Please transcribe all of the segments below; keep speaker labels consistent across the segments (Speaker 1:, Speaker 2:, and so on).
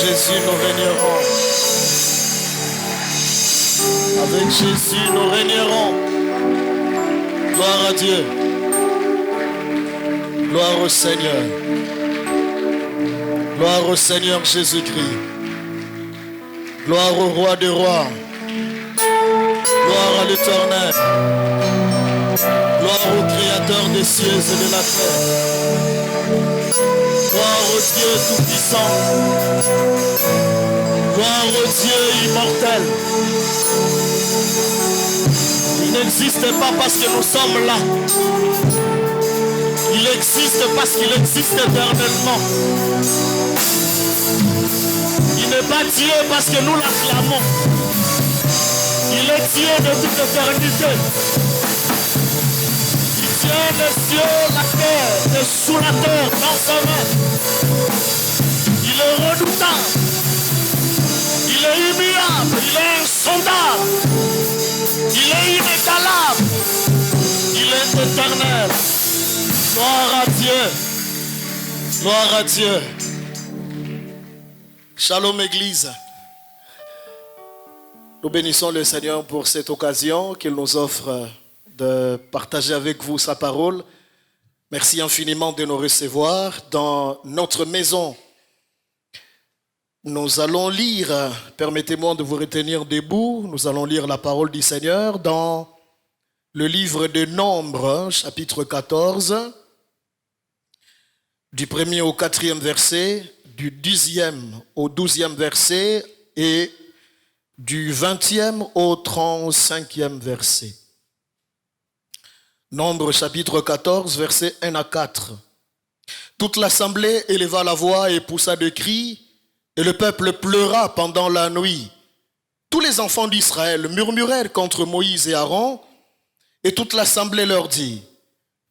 Speaker 1: Jésus, nous régnerons. Avec Jésus, nous régnerons. Gloire à Dieu. Gloire au Seigneur. Gloire au Seigneur Jésus-Christ. Gloire au Roi des Rois. Gloire à l'Éternel. Gloire au Créateur des cieux et de la terre. Gloire au Dieu Tout-Puissant. Gloire au Dieu immortel. Il n'existe pas parce que nous sommes là. Il existe parce qu'il existe éternellement. Il n'est pas Dieu parce que nous l'acclamons. Il est Dieu de toute éternité. Il tient les cieux, la terre et sous la terre dans sa main. Il est redoutable. Il est immuable. Il est insondable. Il est inégalable. Il est éternel. Gloire à Dieu. Gloire à Dieu. Shalom Église. Nous bénissons le Seigneur pour cette occasion qu'il nous offre de partager avec vous sa parole. Merci infiniment de nous recevoir dans notre maison. Nous allons lire, permettez-moi de vous retenir debout, nous allons lire la parole du Seigneur dans le livre de Nombres, chapitre 14, du 1er au 4e verset, du 10e au 12e verset et du 20e au 35e verset. Nombres chapitre 14, versets 1 à 4. Toute l'assemblée éleva la voix et poussa de cris, et le peuple pleura pendant la nuit. Tous les enfants d'Israël murmurèrent contre Moïse et Aaron, et toute l'assemblée leur dit,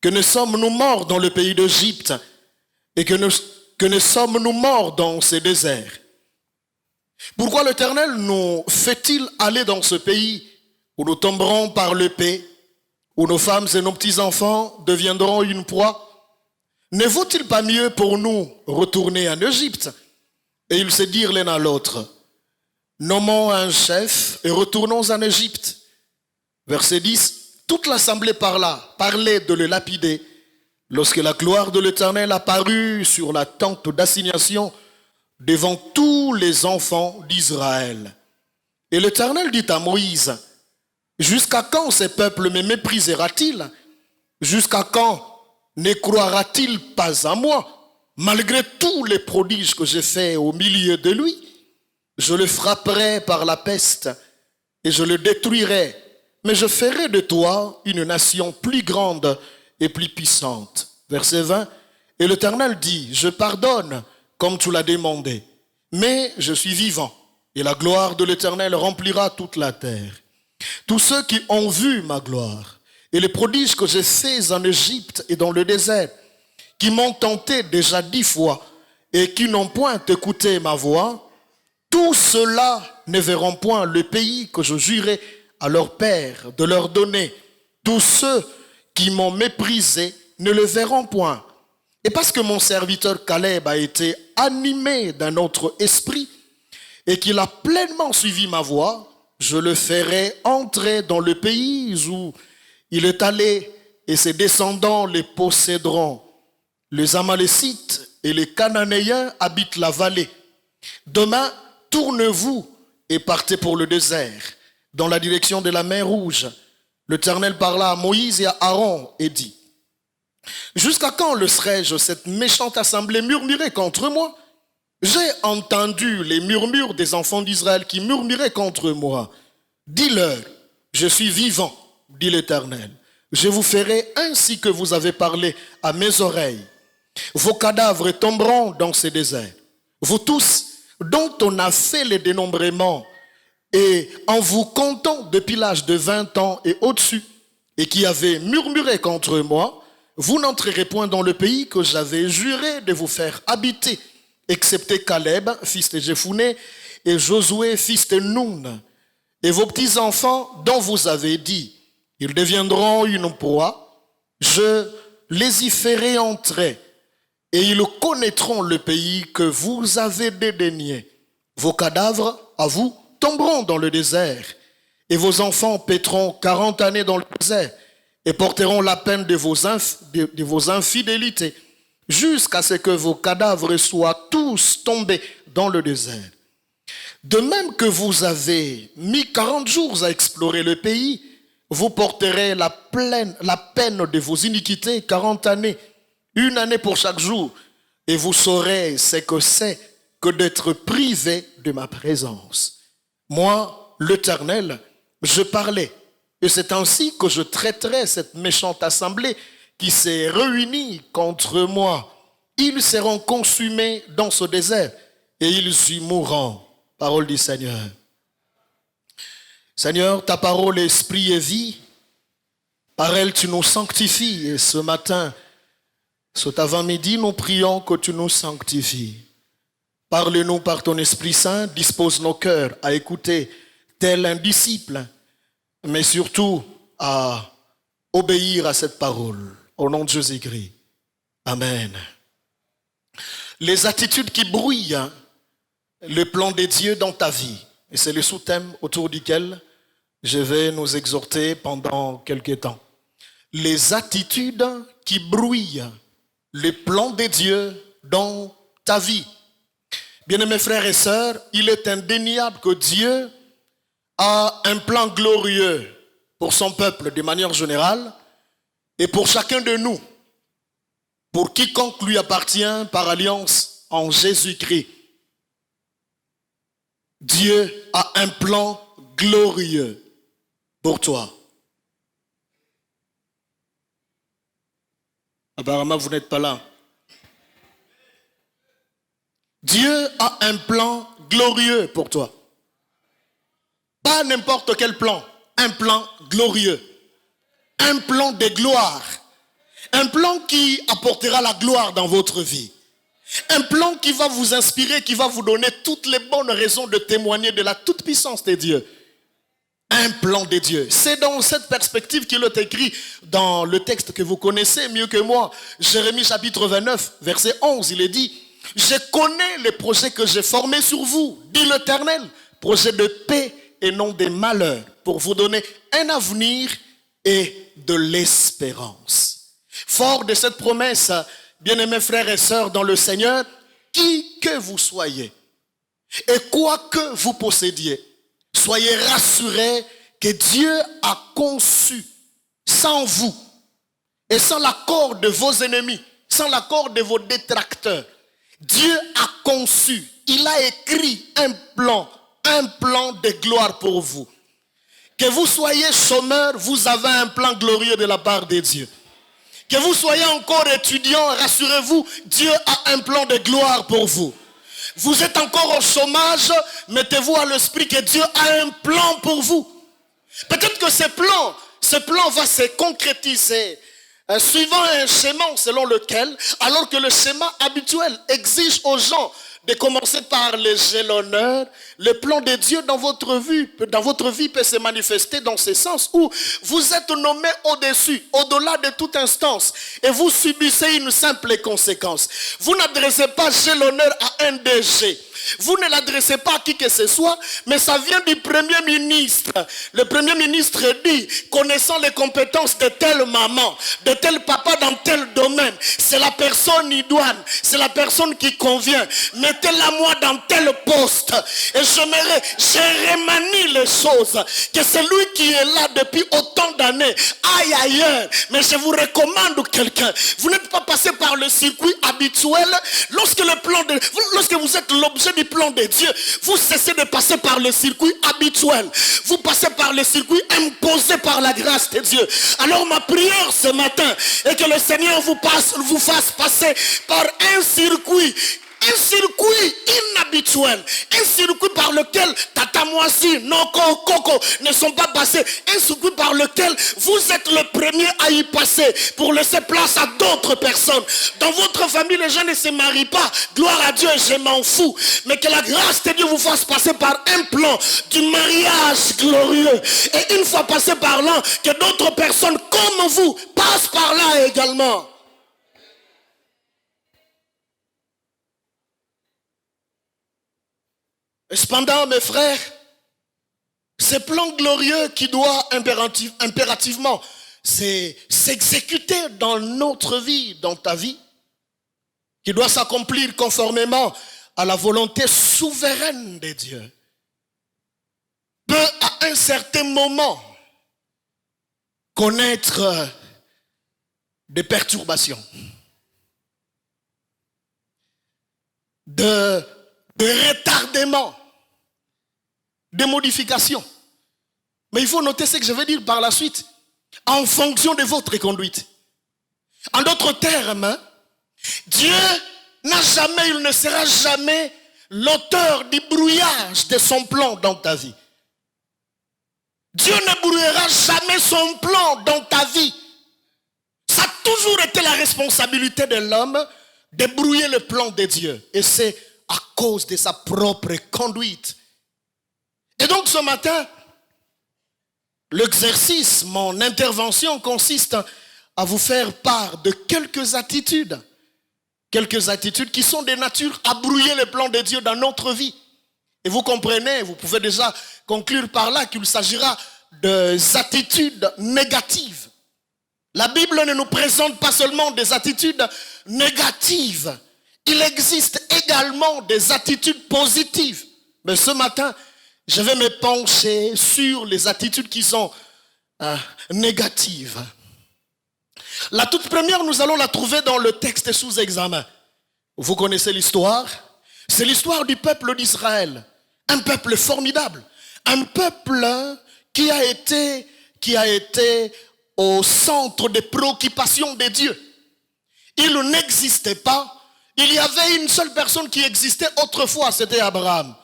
Speaker 1: que ne sommes-nous morts dans le pays d'Égypte, et que ne sommes-nous morts dans ces déserts? Pourquoi l'Éternel nous fait-il aller dans ce pays où nous tomberons par l'épée, où nos femmes et nos petits-enfants deviendront une proie? Ne vaut-il pas mieux pour nous retourner en Égypte? Et ils se dirent l'un à l'autre, nommons un chef et retournons en Égypte. Verset 10, toute l'assemblée parlait de le lapider, lorsque la gloire de l'Éternel apparut sur la tente d'assignation devant tous les enfants d'Israël. Et l'Éternel dit à Moïse, jusqu'à quand ce peuple me méprisera-t-il? Jusqu'à quand ne croira-t-il pas à moi? Malgré tous les prodiges que j'ai faits au milieu de lui, je le frapperai par la peste et je le détruirai. Mais je ferai de toi une nation plus grande et plus puissante. Verset 20. Et l'Éternel dit, je pardonne comme tu l'as demandé, mais je suis vivant et la gloire de l'Éternel remplira toute la terre. Tous ceux qui ont vu ma gloire et les prodiges que j'ai faits en Égypte et dans le désert, qui m'ont tenté déjà 10 fois et qui n'ont point écouté ma voix, tous ceux-là ne verront point le pays que je jurai à leur père de leur donner. Tous ceux qui m'ont méprisé ne le verront point. Et parce que mon serviteur Caleb a été animé d'un autre esprit et qu'il a pleinement suivi ma voix, je le ferai entrer dans le pays où il est allé et ses descendants les posséderont. Les Amalécites et les Cananéens habitent la vallée. Demain, tournez-vous et partez pour le désert, dans la direction de la mer Rouge. L'Éternel parla à Moïse et à Aaron et dit, jusqu'à quand laisserai-je cette méchante assemblée murmurer contre moi? J'ai entendu les murmures des enfants d'Israël qui murmuraient contre moi. Dis-leur, je suis vivant, dit l'Éternel. Je vous ferai ainsi que vous avez parlé à mes oreilles. Vos cadavres tomberont dans ces déserts. Vous tous, dont on a fait les dénombrements, et en vous comptant depuis l'âge de 20 ans et au-dessus, et qui avez murmuré contre moi, vous n'entrerez point dans le pays que j'avais juré de vous faire habiter, excepté Caleb, fils de Jephuné, et Josué, fils de Nun. Et vos petits-enfants, dont vous avez dit, ils deviendront une proie, je les y ferai entrer, et ils connaîtront le pays que vous avez dédaigné. Vos cadavres, à vous, tomberont dans le désert, et vos enfants paîtront 40 années dans le désert, et porteront la peine de vos infidélités, jusqu'à ce que vos cadavres soient tous tombés dans le désert. De même que vous avez mis 40 jours à explorer le pays, vous porterez la peine de vos iniquités 40 années, une année pour chaque jour, et vous saurez ce que c'est que d'être privé de ma présence. Moi, l'Éternel, je parlais, et c'est ainsi que je traiterai cette méchante assemblée qui s'est réunie contre moi. Ils seront consumés dans ce désert, et ils y mourront. Parole du Seigneur. Seigneur, ta parole est esprit et vie. Par elle, tu nous sanctifies. Et ce matin, cet avant-midi, nous prions que tu nous sanctifies. Parle-nous par ton Esprit Saint. Dispose nos cœurs à écouter tel un disciple, mais surtout à obéir à cette parole. Au nom de Jésus-Christ. Amen. Les attitudes qui brouillent le plan de Dieu dans ta vie. Et c'est le sous-thème autour duquel je vais nous exhorter pendant quelques temps. Les attitudes qui brouillent le plan de Dieu dans ta vie. Bien-aimés frères et sœurs, il est indéniable que Dieu a un plan glorieux pour son peuple de manière générale et pour chacun de nous, pour quiconque lui appartient par alliance en Jésus-Christ. Dieu a un plan glorieux pour toi. Apparemment, vous n'êtes pas là. Dieu a un plan glorieux pour toi. Pas n'importe quel plan, un plan glorieux. Un plan de gloire. Un plan qui apportera la gloire dans votre vie. Un plan qui va vous inspirer, qui va vous donner toutes les bonnes raisons de témoigner de la toute-puissance de Dieu. Un plan de Dieu. C'est dans cette perspective qu'il est écrit dans le texte que vous connaissez mieux que moi. Jérémie chapitre 29, verset 11, il est dit « Je connais les projets que j'ai formés sur vous, dit l'Éternel, projets de paix et non de malheur, pour vous donner un avenir et de l'espérance. » Fort de cette promesse, bien-aimés frères et sœurs dans le Seigneur, qui que vous soyez et quoi que vous possédiez, soyez rassurés que Dieu a conçu sans vous et sans l'accord de vos ennemis, sans l'accord de vos détracteurs. Dieu a conçu, il a écrit un plan de gloire pour vous. Que vous soyez chômeur, vous avez un plan glorieux de la part de Dieu. Que vous soyez encore étudiant, rassurez-vous, Dieu a un plan de gloire pour vous. Vous êtes encore au chômage, mettez-vous à l'esprit que Dieu a un plan pour vous. Peut-être que ce plan va se concrétiser suivant un schéma selon lequel, alors que le schéma habituel exige aux gens de commencer par léger l'honneur, le plan de Dieu dans votre vie peut se manifester dans ce sens où vous êtes nommé au-dessus, au-delà de toute instance, et vous subissez une simple conséquence. Vous n'adressez pas j'ai l'honneur à un DG. Vous ne l'adressez pas à qui que ce soit, mais ça vient du Premier ministre. Le Premier ministre dit, connaissant les compétences de telle maman, de tel papa dans tel domaine, c'est la personne idoine, c'est la personne qui convient. Mettez-la moi dans tel poste. Et je remanie les choses. Que celui qui est là depuis autant d'années aille ailleurs. Mais je vous recommande quelqu'un. Vous n'êtes pas passé par le circuit habituel. Lorsque vous êtes l'objet du plan de Dieu, vous cessez de passer par le circuit habituel. Vous passez par le circuit imposé par la grâce de Dieu. Alors ma prière ce matin est que le Seigneur vous fasse passer par un circuit inhabituel, un circuit par lequel Tata Moissi, Noko, Coco ne sont pas passés, un circuit par lequel vous êtes le premier à y passer pour laisser place à d'autres personnes. Dans votre famille, les gens ne se marient pas, gloire à Dieu, je m'en fous, mais que la grâce de Dieu vous fasse passer par un plan du mariage glorieux, et une fois passé par là, que d'autres personnes comme vous passent par là également. Et cependant, mes frères, ce plan glorieux qui doit impérativement s'exécuter dans notre vie, dans ta vie, qui doit s'accomplir conformément à la volonté souveraine de Dieu, peut à un certain moment connaître des perturbations, de retardement, des modifications. Mais il faut noter ce que je vais dire par la suite, en fonction de votre conduite. En d'autres termes, Dieu n'a jamais, il ne sera jamais l'auteur du brouillage de son plan dans ta vie. Dieu ne brouillera jamais son plan dans ta vie. Ça a toujours été la responsabilité de l'homme de brouiller le plan de Dieu. Et c'est à cause de sa propre conduite. Et donc ce matin, l'exercice, mon intervention consiste à vous faire part de quelques attitudes qui sont de nature à brouiller le plan de Dieu dans notre vie. Et vous comprenez, vous pouvez déjà conclure par là qu'il s'agira des attitudes négatives. La Bible ne nous présente pas seulement des attitudes négatives. Il existe également des attitudes positives. Mais ce matin, je vais me pencher sur les attitudes qui sont négatives. La toute première, nous allons la trouver dans le texte sous examen. Vous connaissez l'histoire. C'est l'histoire du peuple d'Israël. Un peuple formidable. Un peuple qui a été au centre des préoccupations de Dieu. Il n'existait pas. Il y avait une seule personne qui existait autrefois, c'était Abraham.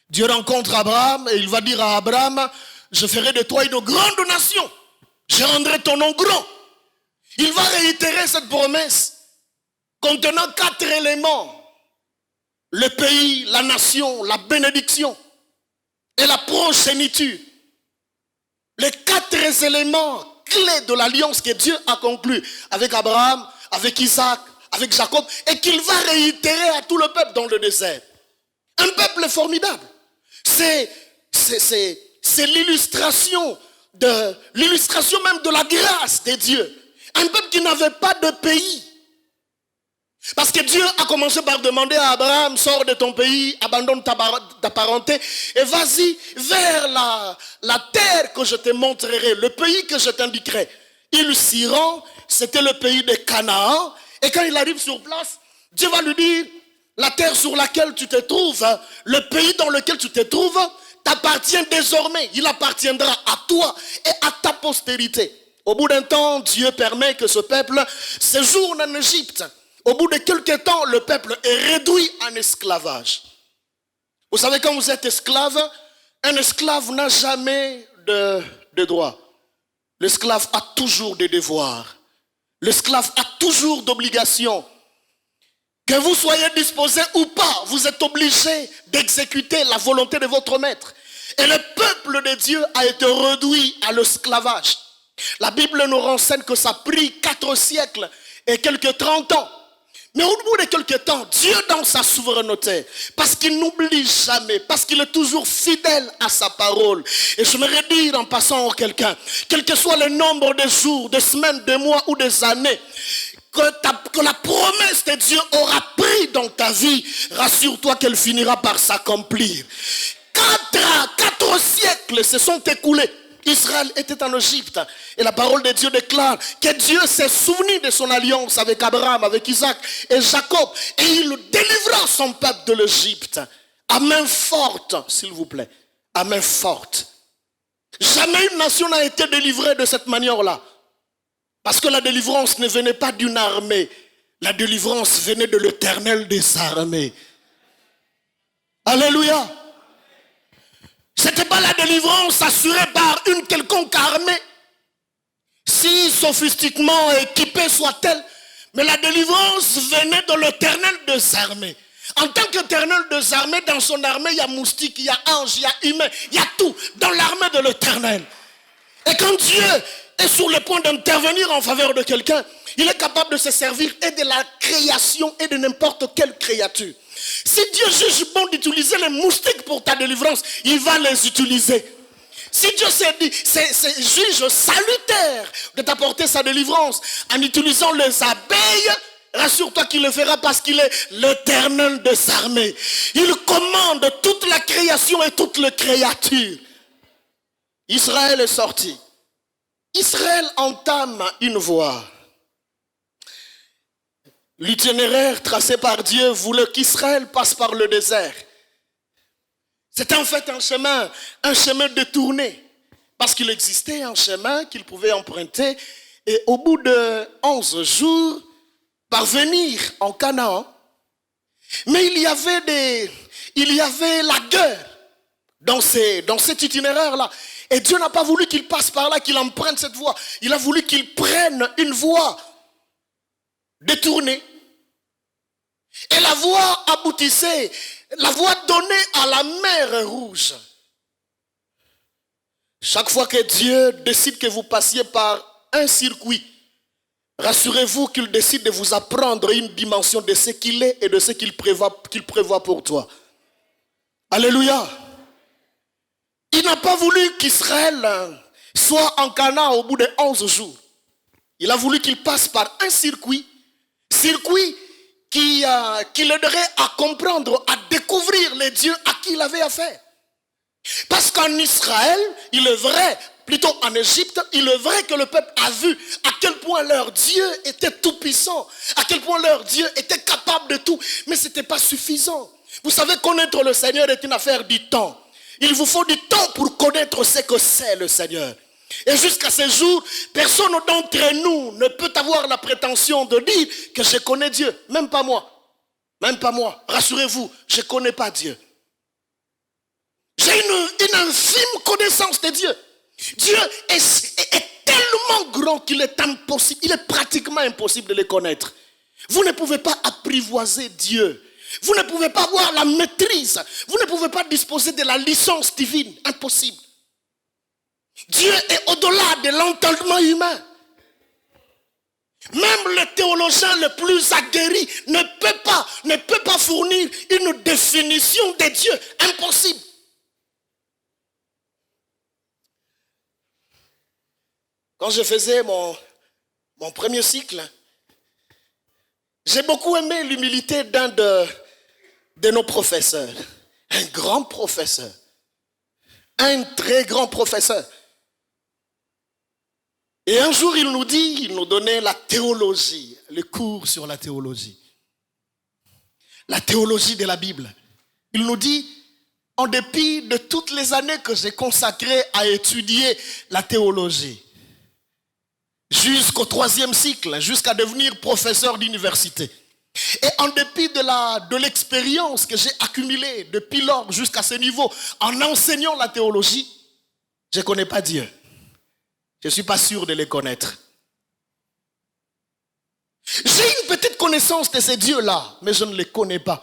Speaker 1: Dieu rencontre Abraham et il va dire à Abraham, je ferai de toi une grande nation. Je rendrai ton nom grand. Il va réitérer cette promesse contenant 4 éléments. Le pays, la nation, la bénédiction et la progéniture. Les 4 éléments clés de l'alliance que Dieu a conclue avec Abraham, avec Isaac, avec Jacob, et qu'il va réitérer à tout le peuple dans le désert. Un peuple formidable. C'est l'illustration même de la grâce de Dieu. Un peuple qui n'avait pas de pays. Parce que Dieu a commencé par demander à Abraham, sors de ton pays, abandonne ta parenté et vas-y vers la terre que je te montrerai, le pays que je t'indiquerai. Il s'y rend, c'était le pays de Canaan. Et quand il arrive sur place, Dieu va lui dire, la terre sur laquelle tu te trouves, le pays dans lequel tu te trouves, t'appartient désormais. Il appartiendra à toi et à ta postérité. Au bout d'un temps, Dieu permet que ce peuple séjourne en Égypte. Au bout de quelques temps, le peuple est réduit en esclavage. Vous savez, quand vous êtes esclave, un esclave n'a jamais de droits. L'esclave a toujours des devoirs. L'esclave a toujours d'obligations. Que vous soyez disposé ou pas, vous êtes obligé d'exécuter la volonté de votre maître. Et le peuple de Dieu a été réduit à l'esclavage. La Bible nous renseigne que ça a pris 4 siècles et quelques 30 ans. Mais au bout de quelques temps, Dieu dans sa souveraineté, parce qu'il n'oublie jamais, parce qu'il est toujours fidèle à sa parole. Et je voudrais dire en passant à quelqu'un, quel que soit le nombre de jours, de semaines, de mois ou des années, que la promesse de Dieu aura pris dans ta vie, rassure-toi qu'elle finira par s'accomplir. 4 siècles se sont écoulés. Israël était en Égypte et la parole de Dieu déclare que Dieu s'est souvenu de son alliance avec Abraham, avec Isaac et Jacob et il délivra son peuple de l'Égypte à main forte, s'il vous plaît, à main forte. Jamais une nation n'a été délivrée de cette manière-là parce que la délivrance ne venait pas d'une armée, la délivrance venait de l'Éternel des armées. Alléluia. Ce n'était pas la délivrance assurée par une quelconque armée, si sophistiquement équipée soit-elle, mais la délivrance venait de l'Éternel des armées. En tant qu'Éternel des armées, dans son armée, il y a moustique, il y a ange, il y a humain, il y a tout dans l'armée de l'Éternel. Et quand Dieu est sur le point d'intervenir en faveur de quelqu'un, il est capable de se servir et de la création et de n'importe quelle créature. Si Dieu juge bon d'utiliser les moustiques pour ta délivrance, il va les utiliser. Si Dieu juge salutaire de t'apporter sa délivrance en utilisant les abeilles, rassure-toi qu'il le fera parce qu'il est l'Éternel des armées. Il commande toute la création et toutes les créatures. Israël est sorti. Israël entame une voie. L'itinéraire tracé par Dieu voulait qu'Israël passe par le désert. C'était en fait un chemin détourné. Parce qu'il existait un chemin qu'il pouvait emprunter et au bout de 11 jours, parvenir en Canaan. Mais il y avait la guerre dans cet itinéraire-là. Et Dieu n'a pas voulu qu'il passe par là, qu'il emprunte cette voie. Il a voulu qu'il prenne une voie détournée. Et la voie aboutissait, la voie donnait à la mer Rouge. Chaque fois que Dieu décide que vous passiez par un circuit, rassurez-vous qu'il décide de vous apprendre une dimension de ce qu'il est et de ce qu'il prévoit pour toi. Alléluia. Il n'a pas voulu qu'Israël soit en Canaan au bout de 11 jours. Il a voulu qu'il passe par un circuit qui l'aiderait à comprendre, à découvrir les dieux à qui il avait affaire. Parce qu'en Israël, il est vrai, plutôt en Égypte, il est vrai que le peuple a vu à quel point leur Dieu était tout puissant, à quel point leur Dieu était capable de tout, mais ce n'était pas suffisant. Vous savez, connaître le Seigneur est une affaire du temps. Il vous faut du temps pour connaître ce que c'est le Seigneur. Et jusqu'à ce jour, personne d'entre nous ne peut avoir la prétention de dire que je connais Dieu. Même pas moi. Même pas moi. Rassurez-vous, je ne connais pas Dieu. J'ai une infime connaissance de Dieu. Dieu est tellement grand qu'il est impossible, il est pratiquement impossible de le connaître. Vous ne pouvez pas apprivoiser Dieu. Vous ne pouvez pas avoir la maîtrise. Vous ne pouvez pas disposer de la licence divine. Impossible. Dieu est au-delà de l'entendement humain. Même le théologien le plus aguerri ne peut pas fournir une définition de Dieu. Impossible. Quand je faisais mon premier cycle, j'ai beaucoup aimé l'humilité d'un de nos professeurs. Un grand professeur. Un très grand professeur. Et un jour, il nous donnait la théologie, le cours sur la théologie. La théologie de la Bible. Il nous dit, en dépit de toutes les années que j'ai consacrées à étudier la théologie, jusqu'au 3e cycle, jusqu'à devenir professeur d'université. Et en dépit de l'expérience que j'ai accumulée depuis lors jusqu'à ce niveau, en enseignant la théologie, je ne connais pas Dieu. Je ne suis pas sûr de les connaître. J'ai une petite connaissance de ces dieux-là, mais je ne les connais pas.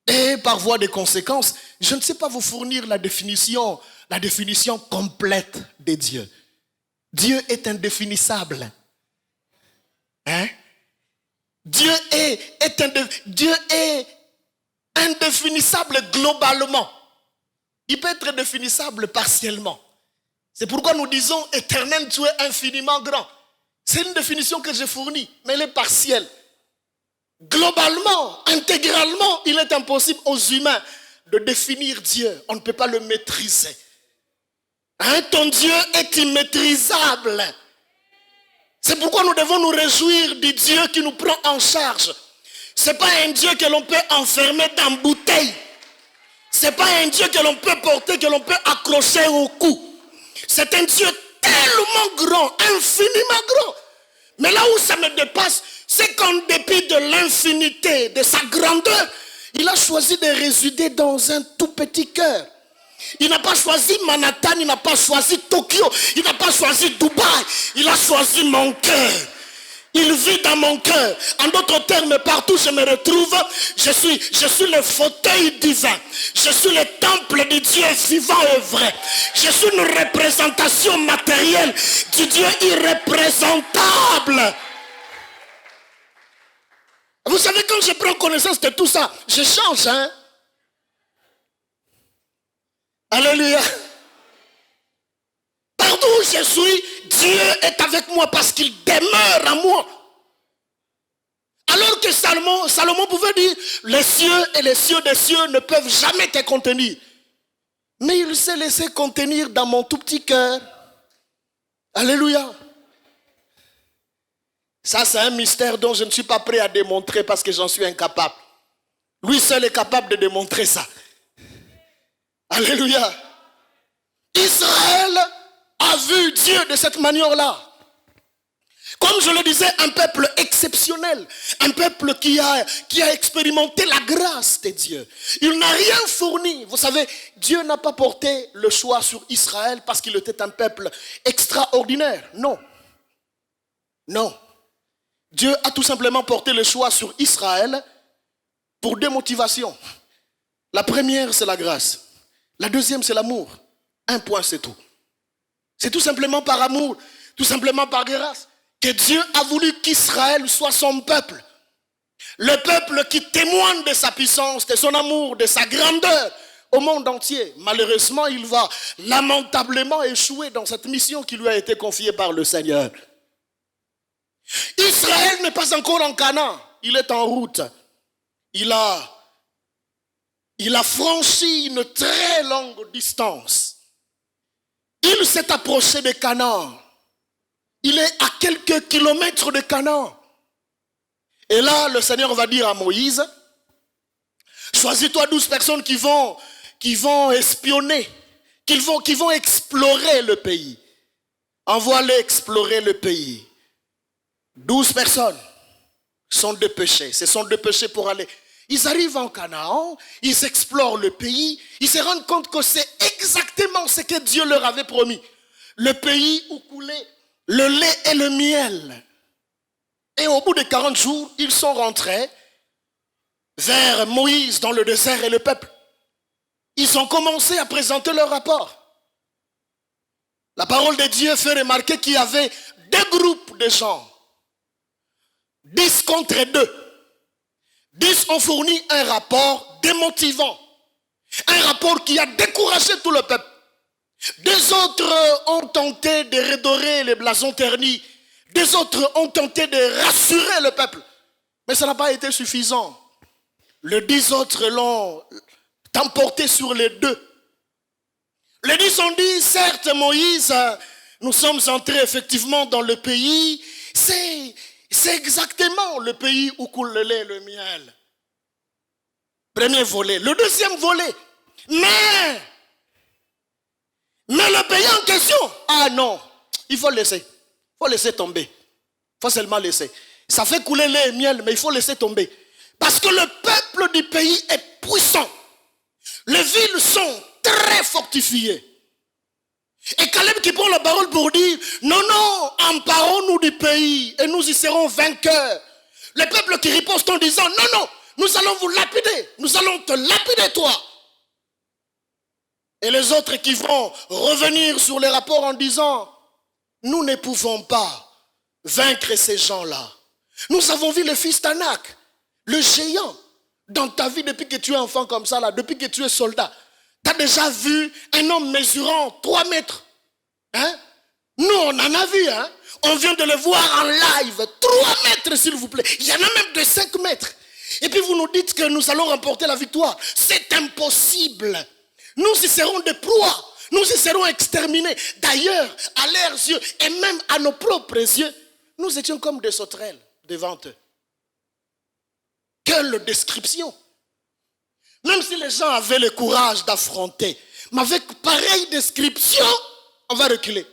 Speaker 1: Et par voie de conséquence, je ne sais pas vous fournir la définition complète des dieux. Dieu est indéfinissable. Hein? Dieu est indéfinissable globalement. Il peut être définissable partiellement. C'est pourquoi nous disons éternel, tu es infiniment grand. C'est une définition que j'ai fournie, mais elle est partielle. Globalement, intégralement, il est impossible aux humains de définir Dieu. On ne peut pas le maîtriser. Hein, ton Dieu est immaîtrisable. C'est pourquoi nous devons nous réjouir du Dieu qui nous prend en charge. Ce n'est pas un Dieu que l'on peut enfermer dans une bouteille. Ce n'est pas un Dieu que l'on peut porter, que l'on peut accrocher au cou. C'est un Dieu tellement grand, infiniment grand. Mais là où ça me dépasse, c'est qu'en dépit de l'infinité, de sa grandeur, il a choisi de résider dans un tout petit cœur. Il n'a pas choisi Manhattan, il n'a pas choisi Tokyo, il n'a pas choisi Dubaï, il a choisi mon cœur. Il vit dans mon cœur. En d'autres termes, partout où je me retrouve, je suis le fauteuil divin. Je suis le temple du Dieu vivant et vrai. Je suis une représentation matérielle du Dieu irreprésentable. Vous savez, quand je prends connaissance de tout ça, je change, hein. Alléluia. Partout où je suis, Dieu est avec moi parce qu'il demeure en moi. Alors que Salomon pouvait dire, les cieux et les cieux des cieux ne peuvent jamais te contenir. Mais il s'est laissé contenir dans mon tout petit cœur. Alléluia. Ça, c'est un mystère dont je ne suis pas prêt à démontrer parce que j'en suis incapable. Lui seul est capable de démontrer ça. Alléluia. Israël a vu Dieu de cette manière-là. Comme je le disais, un peuple exceptionnel, un peuple qui a expérimenté la grâce de Dieu. Il n'a rien fourni. Vous savez, Dieu n'a pas porté le choix sur Israël parce qu'il était un peuple extraordinaire. Non. Non. Dieu a tout simplement porté le choix sur Israël pour deux motivations. La première, c'est la grâce. La deuxième, c'est l'amour. Un point, c'est tout. C'est tout simplement par amour, tout simplement par grâce, que Dieu a voulu qu'Israël soit son peuple. Le peuple qui témoigne de sa puissance, de son amour, de sa grandeur au monde entier. Malheureusement, il va lamentablement échouer dans cette mission qui lui a été confiée par le Seigneur. Israël n'est pas encore en Canaan, il est en route. Il a franchi une très longue distance. Il s'est approché de Canaan. Il est à quelques kilomètres de Canaan. Et là, le Seigneur va dire à Moïse, choisis-toi 12 personnes qui vont espionner, qui vont explorer le pays. Envoie-les explorer le pays. 12 personnes sont de péché. Ce sont de péché pour aller. Ils arrivent en Canaan, ils explorent le pays, ils se rendent compte que c'est exactement ce que Dieu leur avait promis. Le pays où coulait le lait et le miel. Et au bout de 40 jours, ils sont rentrés vers Moïse dans le désert et le peuple. Ils ont commencé à présenter leur rapport. La parole de Dieu fait remarquer qu'il y avait deux groupes de gens. 10 contre 2. 10 ont fourni un rapport démotivant. Un rapport qui a découragé tout le peuple. 2 autres ont tenté de redorer les blasons ternis. 2 autres ont tenté de rassurer le peuple. Mais ça n'a pas été suffisant. Les 10 autres l'ont emporté sur les 2. Les 10 ont dit, certes Moïse, nous sommes entrés effectivement dans le pays. C'est exactement le pays où coule le lait et le miel. Premier volet. Le deuxième volet. Mais le pays en question, ah non, il faut laisser. Il faut laisser tomber. Il faut seulement laisser. Ça fait couler le lait et miel, mais il faut laisser tomber. Parce que le peuple du pays est puissant. Les villes sont très fortifiées. Et Caleb qui prend la parole pour dire, non, emparons-nous du pays et nous y serons vainqueurs. Le peuple qui riposte en disant, non, nous allons vous lapider, nous allons te lapider toi. Et les autres qui vont revenir sur les rapports en disant, nous ne pouvons pas vaincre ces gens-là. Nous avons vu le fils d'Anak, le géant, dans ta vie depuis que tu es enfant comme ça, là, depuis que tu es soldat. Tu as déjà vu un homme mesurant 3 mètres. Hein? Nous, on en a vu. Hein? On vient de le voir en live. 3 mètres, s'il vous plaît. Il y en a même de 5 mètres. Et puis vous nous dites que nous allons remporter la victoire. C'est impossible. Nous y serons des proies. Nous y serons exterminés. D'ailleurs, à leurs yeux et même à nos propres yeux, nous étions comme des sauterelles devant eux. Quelle description! Même si les gens avaient le courage d'affronter, mais avec pareille description, on va reculer.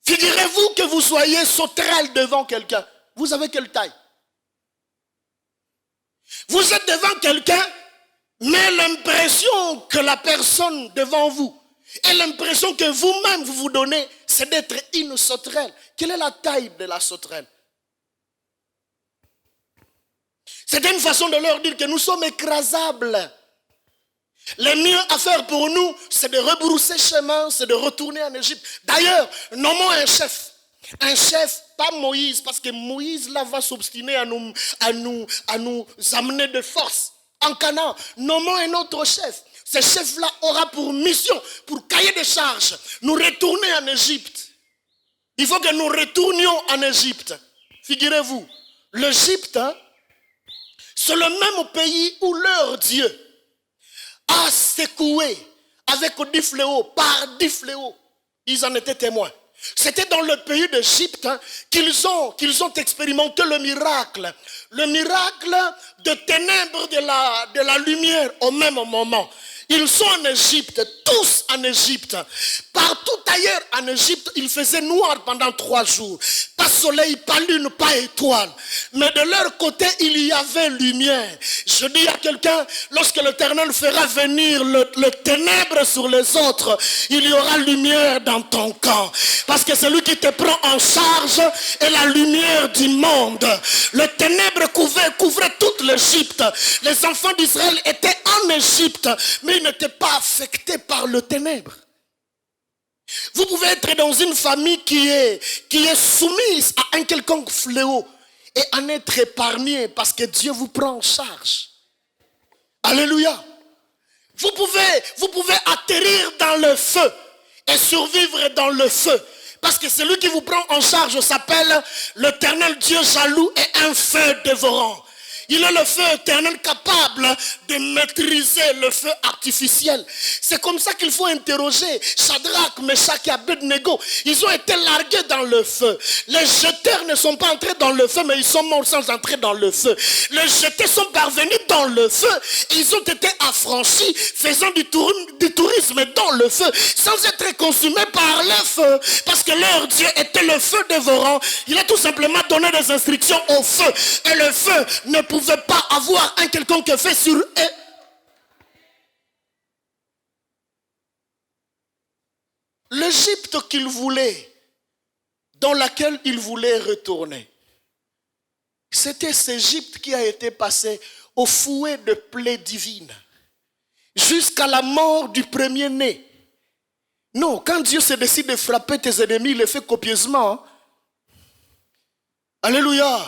Speaker 1: Figurez-vous que vous soyez sauterelle devant quelqu'un. Vous avez quelle taille? Vous êtes devant quelqu'un, mais l'impression que la personne devant vous et l'impression que vous-même vous vous donnez, c'est d'être une sauterelle. Quelle est la taille de la sauterelle? C'était une façon de leur dire que nous sommes écrasables. Le mieux à faire pour nous, c'est de rebrousser chemin, c'est de retourner en Égypte. D'ailleurs, nommons un chef pas Moïse, parce que Moïse là va s'obstiner à nous amener de force en Canaan. Nommons un autre chef. Ce chef-là aura pour mission, pour cahier de charges, nous retourner en Égypte. Il faut que nous retournions en Égypte. Figurez-vous, l'Égypte, c'est le même pays où leur Dieu a secoué avec 10 fléaux, par 10 fléaux. Ils en étaient témoins. C'était dans le pays d'Égypte qu'ils ont expérimenté le miracle de ténèbres de la lumière au même moment. Ils sont en Égypte, tous en Égypte. Partout ailleurs en Égypte, il faisait noir pendant 3 jours. Pas soleil, pas lune, pas étoile. Mais de leur côté, il y avait lumière. Je dis à quelqu'un, lorsque l'Éternel fera venir le ténèbre sur les autres, il y aura lumière dans ton camp. Parce que c'est lui qui te prend en charge est la lumière du monde. Le ténèbre couvrait toute l'Égypte. Les enfants d'Israël étaient en Égypte, mais ils n'étaient pas affectés par le ténèbre. Vous pouvez être dans une famille qui est soumise à un quelconque fléau et en être épargné parce que Dieu vous prend en charge. Alléluia. Vous pouvez atterrir dans le feu et survivre dans le feu. Parce que celui qui vous prend en charge s'appelle l'Éternel Dieu jaloux et un feu dévorant. Il est le feu éternel capable de maîtriser le feu artificiel. C'est comme ça qu'il faut interroger Shadrach, Meshach et Abednego. Ils ont été largués dans le feu. Les jeteurs ne sont pas entrés dans le feu, mais ils sont morts sans entrer dans le feu. Les jetés sont parvenus dans le feu. Ils ont été affranchis, faisant du tourisme dans le feu, sans être consumés par le feu. Parce que leur Dieu était le feu dévorant. Il a tout simplement donné des instructions au feu. Et le feu ne pouvait pas avoir un quelconque effet sur eux. L'Égypte qu'il voulait, dans laquelle il voulait retourner, c'était cette Égypte qui a été passée au fouet de plaies divines, jusqu'à la mort du premier-né. Non, quand Dieu se décide de frapper tes ennemis, il le fait copieusement. Alléluia.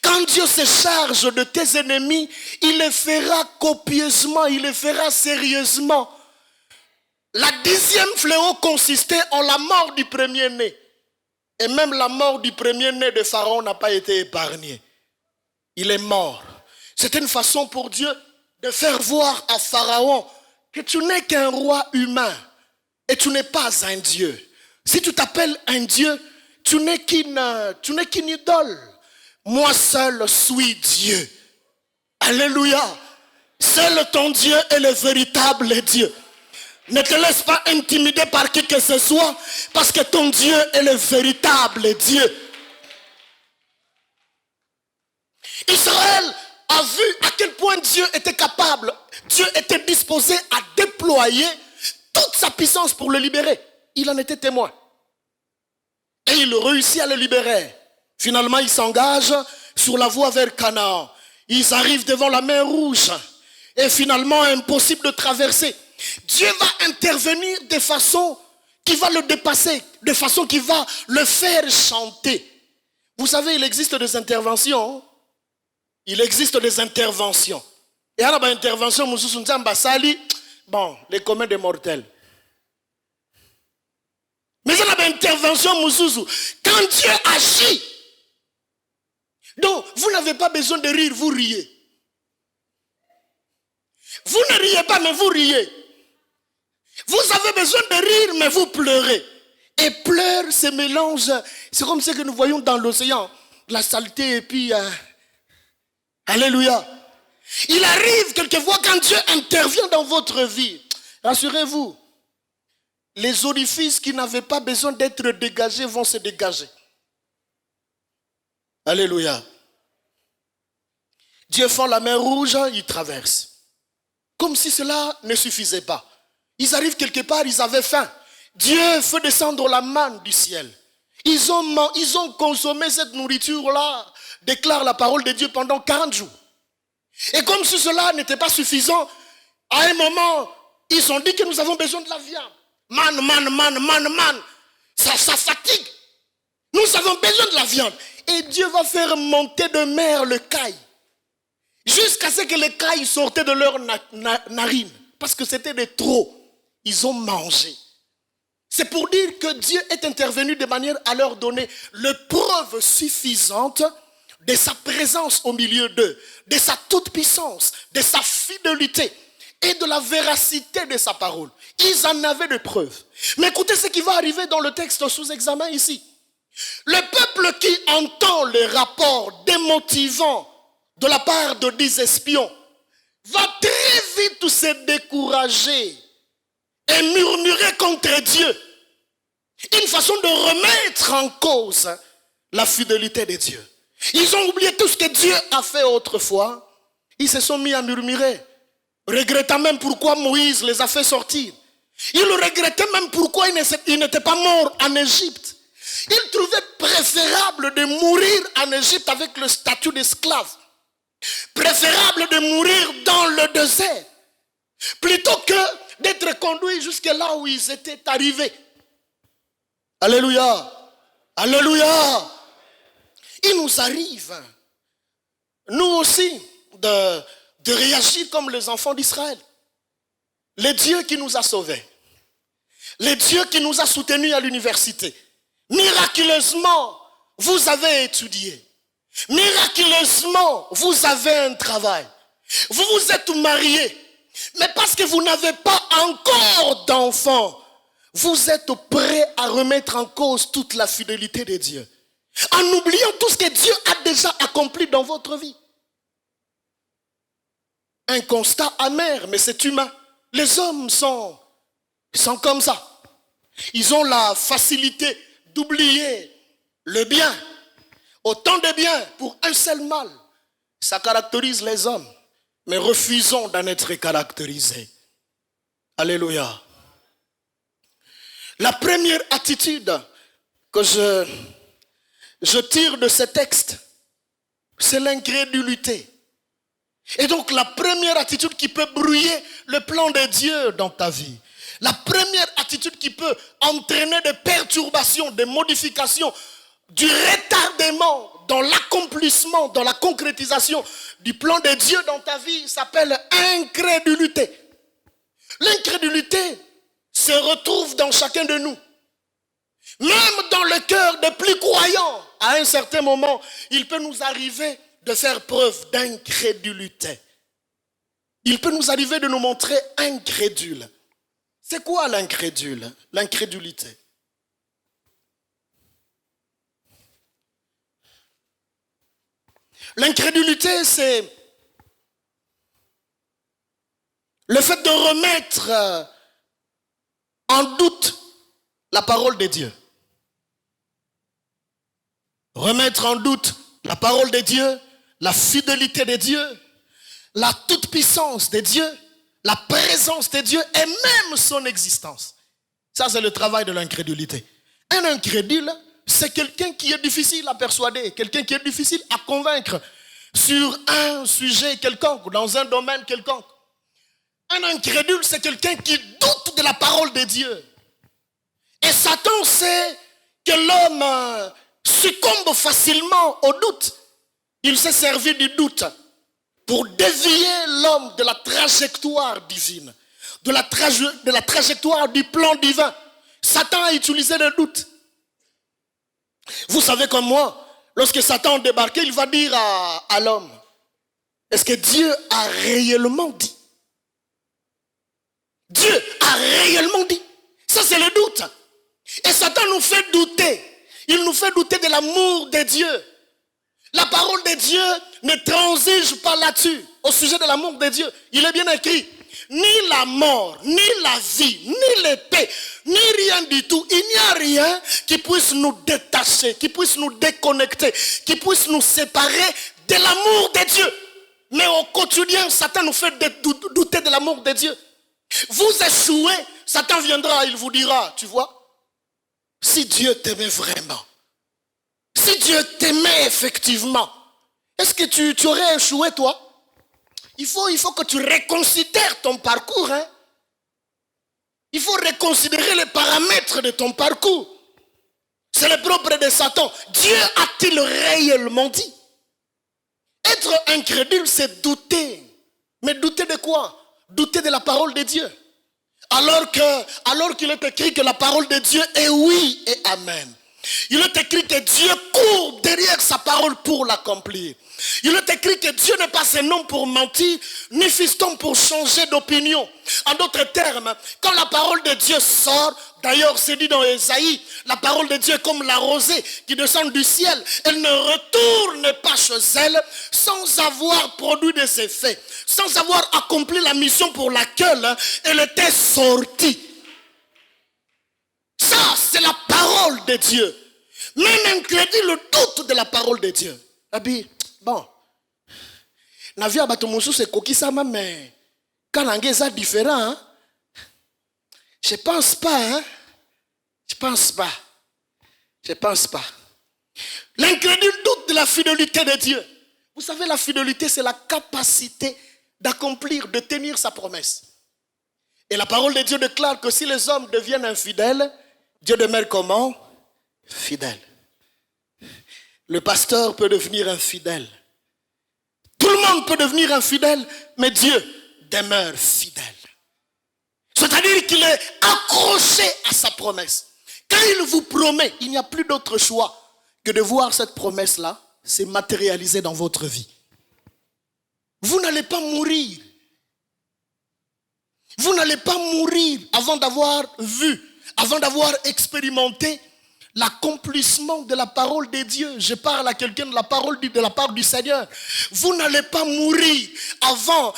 Speaker 1: Quand Dieu se charge de tes ennemis, il le fera copieusement, il le fera sérieusement. La 10e fléau consistait en la mort du premier-né. Et même la mort du premier-né de Pharaon n'a pas été épargnée. Il est mort. C'était une façon pour Dieu de faire voir à Pharaon que tu n'es qu'un roi humain et tu n'es pas un Dieu. Si tu t'appelles un Dieu, tu n'es qu'une idole. Moi seul suis Dieu. Alléluia. Seul ton Dieu est le véritable Dieu. Ne te laisse pas intimider par qui que ce soit, parce que ton Dieu est le véritable Dieu. Israël a vu à quel point Dieu était capable, Dieu était disposé à déployer toute sa puissance pour le libérer. Il en était témoin. Et il réussit à le libérer. Finalement, ils s'engagent sur la voie vers Canaan. Ils arrivent devant la mer Rouge. Et finalement, impossible de traverser. Dieu va intervenir de façon qui va le dépasser, de façon qui va le faire chanter. Vous savez, il existe des interventions. Il existe des interventions. Et alors, intervention, bon, les communs des mortels. Mais il y a une intervention, quand Dieu agit. Donc, vous n'avez pas besoin de rire, vous riez. Vous ne riez pas, mais vous riez. Vous avez besoin de rire, mais vous pleurez. Et pleurs se mélangent. C'est comme ce que nous voyons dans l'océan. La saleté et puis... Alléluia. Il arrive quelquefois quand Dieu intervient dans votre vie. Rassurez-vous. Les orifices qui n'avaient pas besoin d'être dégagés vont se dégager. Alléluia. Dieu fend la mer Rouge, il traverse. Comme si cela ne suffisait pas. Ils arrivent quelque part, ils avaient faim. Dieu fait descendre la manne du ciel. Ils ont consommé cette nourriture-là, déclare la parole de Dieu pendant 40 jours. Et comme si cela n'était pas suffisant, à un moment, ils ont dit que nous avons besoin de la viande. Man. Ça fatigue. Nous avons besoin de la viande. Et Dieu va faire monter de mer le caille. Jusqu'à ce que les cailles sortaient de leurs narines. Parce que c'était de trop. Ils ont mangé. C'est pour dire que Dieu est intervenu de manière à leur donner le preuve suffisante de sa présence au milieu d'eux, de sa toute-puissance, de sa fidélité et de la véracité de sa parole. Ils en avaient de preuves. Mais écoutez ce qui va arriver dans le texte sous examen ici. Le peuple qui entend les rapports démotivants de la part de 10 espions va très vite se décourager et murmurer contre Dieu. Une façon de remettre en cause la fidélité de Dieu. Ils ont oublié tout ce que Dieu a fait autrefois. Ils se sont mis à murmurer, regrettant même pourquoi Moïse les a fait sortir. Ils regrettaient même pourquoi ils n'étaient pas morts en Égypte. Ils trouvaient préférable de mourir en Égypte avec le statut d'esclave. Préférable de mourir dans le désert. Plutôt que d'être conduits jusque là où ils étaient arrivés. Alléluia. Alléluia. Il nous arrive, nous aussi, de réagir comme les enfants d'Israël. Le Dieu qui nous a sauvés. Le Dieu qui nous a soutenus à l'université. Miraculeusement, vous avez étudié. Miraculeusement, vous avez un travail. Vous vous êtes mariés. Mais parce que vous n'avez pas encore d'enfants, vous êtes prêts à remettre en cause toute la fidélité de Dieu. En oubliant tout ce que Dieu a déjà accompli dans votre vie. Un constat amer, mais c'est humain. Les hommes sont comme ça. Ils ont la facilité d'oublier le bien. Autant de bien pour un seul mal. Ça caractérise les hommes. Mais refusons d'en être caractérisés. Alléluia. La première attitude que je tire de ce texte, c'est l'incrédulité. Et donc la première attitude qui peut brouiller le plan de Dieu dans ta vie, la première attitude qui peut entraîner des perturbations, des modifications, du retardement dans l'accomplissement, dans la concrétisation du plan de Dieu dans ta vie s'appelle incrédulité. L'incrédulité se retrouve dans chacun de nous. Même dans le cœur des plus croyants, à un certain moment, il peut nous arriver de faire preuve d'incrédulité. Il peut nous arriver de nous montrer incrédules. C'est quoi l'incrédulité? L'incrédulité, c'est le fait de remettre en doute la parole de Dieu. Remettre en doute la parole de Dieu, la fidélité de Dieu, la toute-puissance de Dieu, la présence de Dieu et même son existence. Ça, c'est le travail de l'incrédulité. Un incrédule, c'est quelqu'un qui est difficile à persuader, quelqu'un qui est difficile à convaincre sur un sujet quelconque, dans un domaine quelconque. Un incrédule, c'est quelqu'un qui doute de la parole de Dieu. Et Satan sait que l'homme succombe facilement au doute. Il s'est servi du doute pour dévier l'homme de la trajectoire divine, de la trajectoire du plan divin. Satan a utilisé le doute. Vous savez comme moi, lorsque Satan débarquait, il va dire à l'homme, est-ce que Dieu a réellement dit? Dieu a réellement dit. Ça, c'est le doute. Et Satan nous fait douter. Il nous fait douter de l'amour de Dieu. La parole de Dieu ne transige pas là-dessus. Au sujet de l'amour de Dieu, il est bien écrit. Ni la mort, ni la vie, ni l'épée, ni rien du tout. Il n'y a rien qui puisse nous détacher, qui puisse nous déconnecter, qui puisse nous séparer de l'amour de Dieu. Mais au quotidien, Satan nous fait douter de l'amour de Dieu. Vous échouez, Satan viendra, il vous dira, tu vois, si Dieu t'aimait vraiment, si Dieu t'aimait effectivement, est-ce que tu aurais échoué toi? Il faut que tu reconsidères ton parcours. Hein? Il faut reconsidérer les paramètres de ton parcours. C'est le propre de Satan. Dieu a-t-il réellement dit? Être incrédule, c'est douter. Mais douter de quoi? Douter de la parole de Dieu. Alors qu'il est écrit que la parole de Dieu est oui et amen. Il est écrit que Dieu court derrière sa parole pour l'accomplir. Il est écrit que Dieu n'est pas un homme pour mentir, ni fiston pour changer d'opinion. En d'autres termes, quand la parole de Dieu sort, d'ailleurs c'est dit dans Ésaïe, la parole de Dieu est comme la rosée qui descend du ciel. Elle ne retourne pas chez elle sans avoir produit des effets, sans avoir accompli la mission pour laquelle elle était sortie. Ça, c'est la parole de Dieu. Même incrédule le doute de la parole de Dieu. Abi, bon. La vie à Batomoussou, c'est coquissama, mais quand l'anglais est différent, hein? Je pense pas, hein? Je pense pas. L'incrédule doute de la fidélité de Dieu. Vous savez, la fidélité, c'est la capacité d'accomplir, de tenir sa promesse. Et la parole de Dieu déclare que si les hommes deviennent infidèles, Dieu demeure comment? Fidèle. Le pasteur peut devenir infidèle. Tout le monde peut devenir infidèle, mais Dieu demeure fidèle. C'est-à-dire qu'il est accroché à sa promesse. Quand il vous promet, il n'y a plus d'autre choix que de voir cette promesse-là se matérialiser dans votre vie. Vous n'allez pas mourir. Vous n'allez pas mourir avant d'avoir vu, avant d'avoir expérimenté l'accomplissement de la parole de Dieu. Je parle à quelqu'un de la parole de la part du Seigneur. Vous n'allez pas mourir avant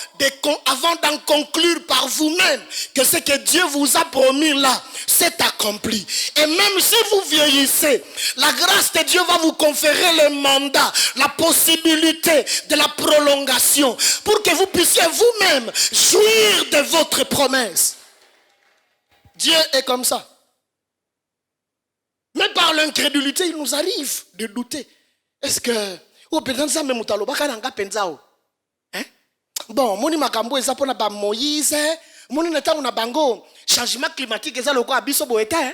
Speaker 1: d'en conclure par vous-même que ce que Dieu vous a promis là, c'est accompli. Et même si vous vieillissez, la grâce de Dieu va vous conférer le mandat, la possibilité de la prolongation pour que vous puissiez vous-même jouir de votre promesse. Dieu est comme ça. Mais par l'incrédulité, il nous arrive de douter. Est-ce que... Bon, moni makambo eza pona ba Moïse, moni neta una bango changement climatique eza loko abiso boeta hein.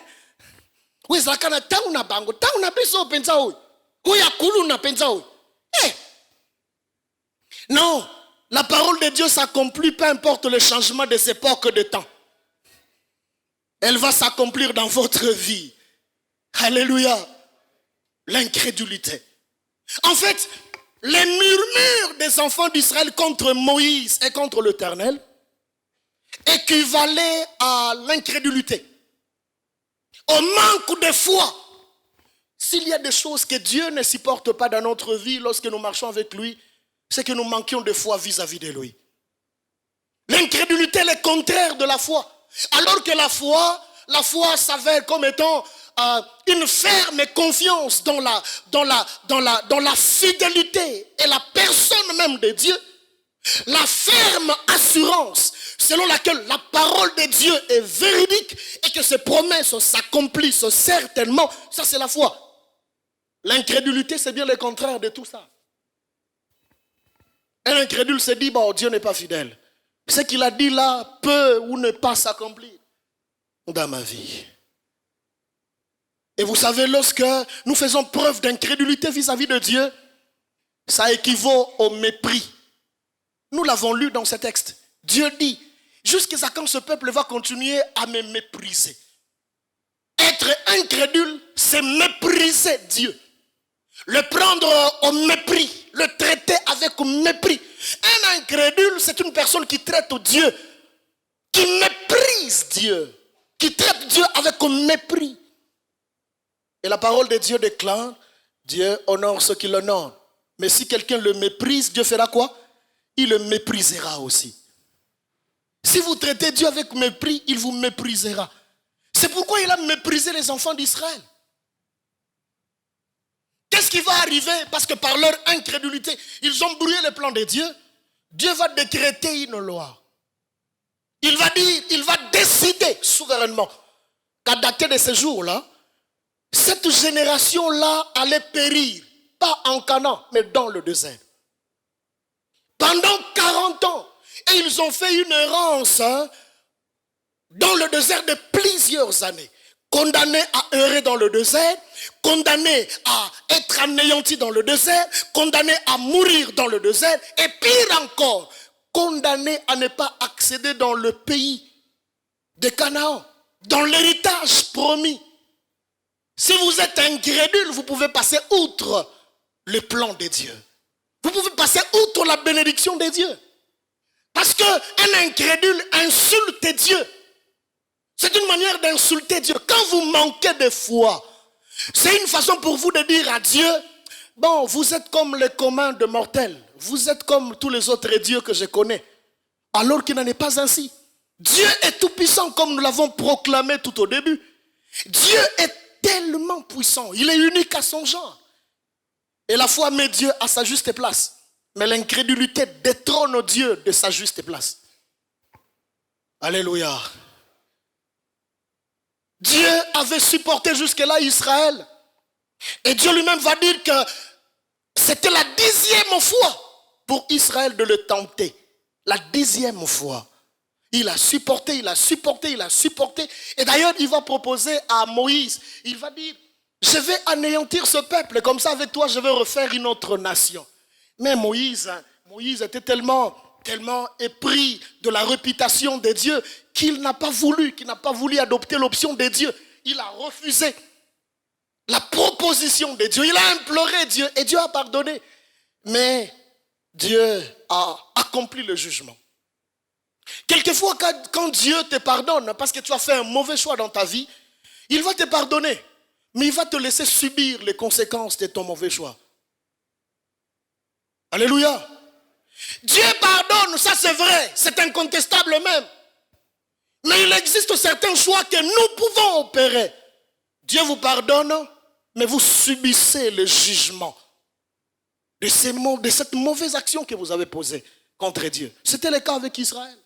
Speaker 1: Oui, ça kana ta una bango, ta una biso penza o. Oya kulu na penza o. Non, la parole de Dieu s'accomplit peu importe le changement de ces époques de temps. Elle va s'accomplir dans votre vie. Alléluia. L'incrédulité. En fait, les murmures des enfants d'Israël contre Moïse et contre l'Éternel équivalaient à l'incrédulité, au manque de foi. S'il y a des choses que Dieu ne supporte pas dans notre vie lorsque nous marchons avec lui, c'est que nous manquions de foi vis-à-vis de lui. L'incrédulité est le contraire de la foi. Alors que la foi s'avère comme étant une ferme confiance dans la fidélité et la personne même de Dieu. La ferme assurance selon laquelle la parole de Dieu est véridique et que ses promesses s'accomplissent certainement. Ça, c'est la foi. L'incrédulité, c'est bien le contraire de tout ça. Un incrédule se dit, bon, Dieu n'est pas fidèle. Ce qu'il a dit là peut ou ne pas s'accomplir dans ma vie. Et vous savez, lorsque nous faisons preuve d'incrédulité vis-à-vis de Dieu, ça équivaut au mépris. Nous l'avons lu dans ce texte. Dieu dit, jusqu'à quand ce peuple va continuer à me mépriser. Être incrédule, c'est mépriser Dieu. Le prendre au mépris, le traiter avec mépris. Un incrédule, c'est une personne qui traite Dieu, qui méprise Dieu, qui traite Dieu avec mépris. Et la parole de Dieu déclare, Dieu honore ceux qui l'honorent. Mais si quelqu'un le méprise, Dieu fera quoi? Il le méprisera aussi. Si vous traitez Dieu avec mépris, il vous méprisera. C'est pourquoi il a méprisé les enfants d'Israël. Qu'est-ce qui va arriver? Parce que par leur incrédulité, ils ont brouillé le plan de Dieu. Dieu va décréter une loi. Il va dire, il va décider souverainement qu'à dater de ce jour-là, cette génération-là allait périr, pas en Canaan, mais dans le désert. Pendant 40 ans, et ils ont fait une errance dans le désert de plusieurs années. condamné à errer dans le désert, condamné à être anéanti dans le désert, condamné à mourir dans le désert, et pire encore, condamné à ne pas accéder dans le pays de Canaan, dans l'héritage promis. Si vous êtes incrédule, vous pouvez passer outre le plan de Dieu. Vous pouvez passer outre la bénédiction de Dieu. Parce qu'un incrédule insulte Dieu. C'est une manière d'insulter Dieu. Quand vous manquez de foi, c'est une façon pour vous de dire à Dieu, bon, vous êtes comme les communs de mortels. Vous êtes comme tous les autres dieux que je connais. Alors qu'il n'en est pas ainsi. Dieu est tout puissant comme nous l'avons proclamé tout au début. Dieu est tellement puissant. Il est unique à son genre. Et la foi met Dieu à sa juste place. Mais l'incrédulité détrône Dieu de sa juste place. Alléluia. Dieu avait supporté jusque-là Israël. Et Dieu lui-même va dire que c'était la 10e fois pour Israël de le tenter. La 10e fois. Il a supporté, il a supporté, il a supporté. Et d'ailleurs, il va proposer à Moïse, il va dire, je vais anéantir ce peuple. Comme ça, avec toi, je vais refaire une autre nation. Mais Moïse était tellement épris de la réputation de Dieu qu'il n'a pas voulu adopter l'option de Dieu. Il a refusé la proposition de Dieu. Il a imploré Dieu et Dieu a pardonné. Mais Dieu a accompli le jugement. Quelquefois, quand Dieu te pardonne parce que tu as fait un mauvais choix dans ta vie, il va te pardonner, mais il va te laisser subir les conséquences de ton mauvais choix. Alléluia. Dieu pardonne, ça c'est vrai, c'est incontestable même. Mais il existe certains choix que nous pouvons opérer. Dieu vous pardonne, mais vous subissez le jugement de cette mauvaise action que vous avez posée contre Dieu. C'était le cas avec Israël.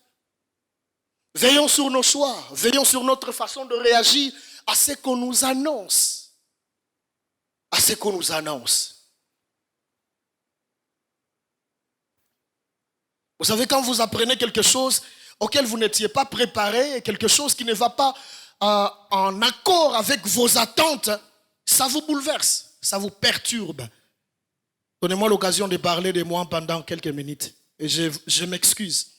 Speaker 1: Veillons sur nos choix, veillons sur notre façon de réagir à ce qu'on nous annonce. À ce qu'on nous annonce. Vous savez, quand vous apprenez quelque chose auquel vous n'étiez pas préparé, quelque chose qui ne va pas en accord avec vos attentes, ça vous bouleverse, ça vous perturbe. Donnez-moi l'occasion de parler de moi pendant quelques minutes. Et je m'excuse.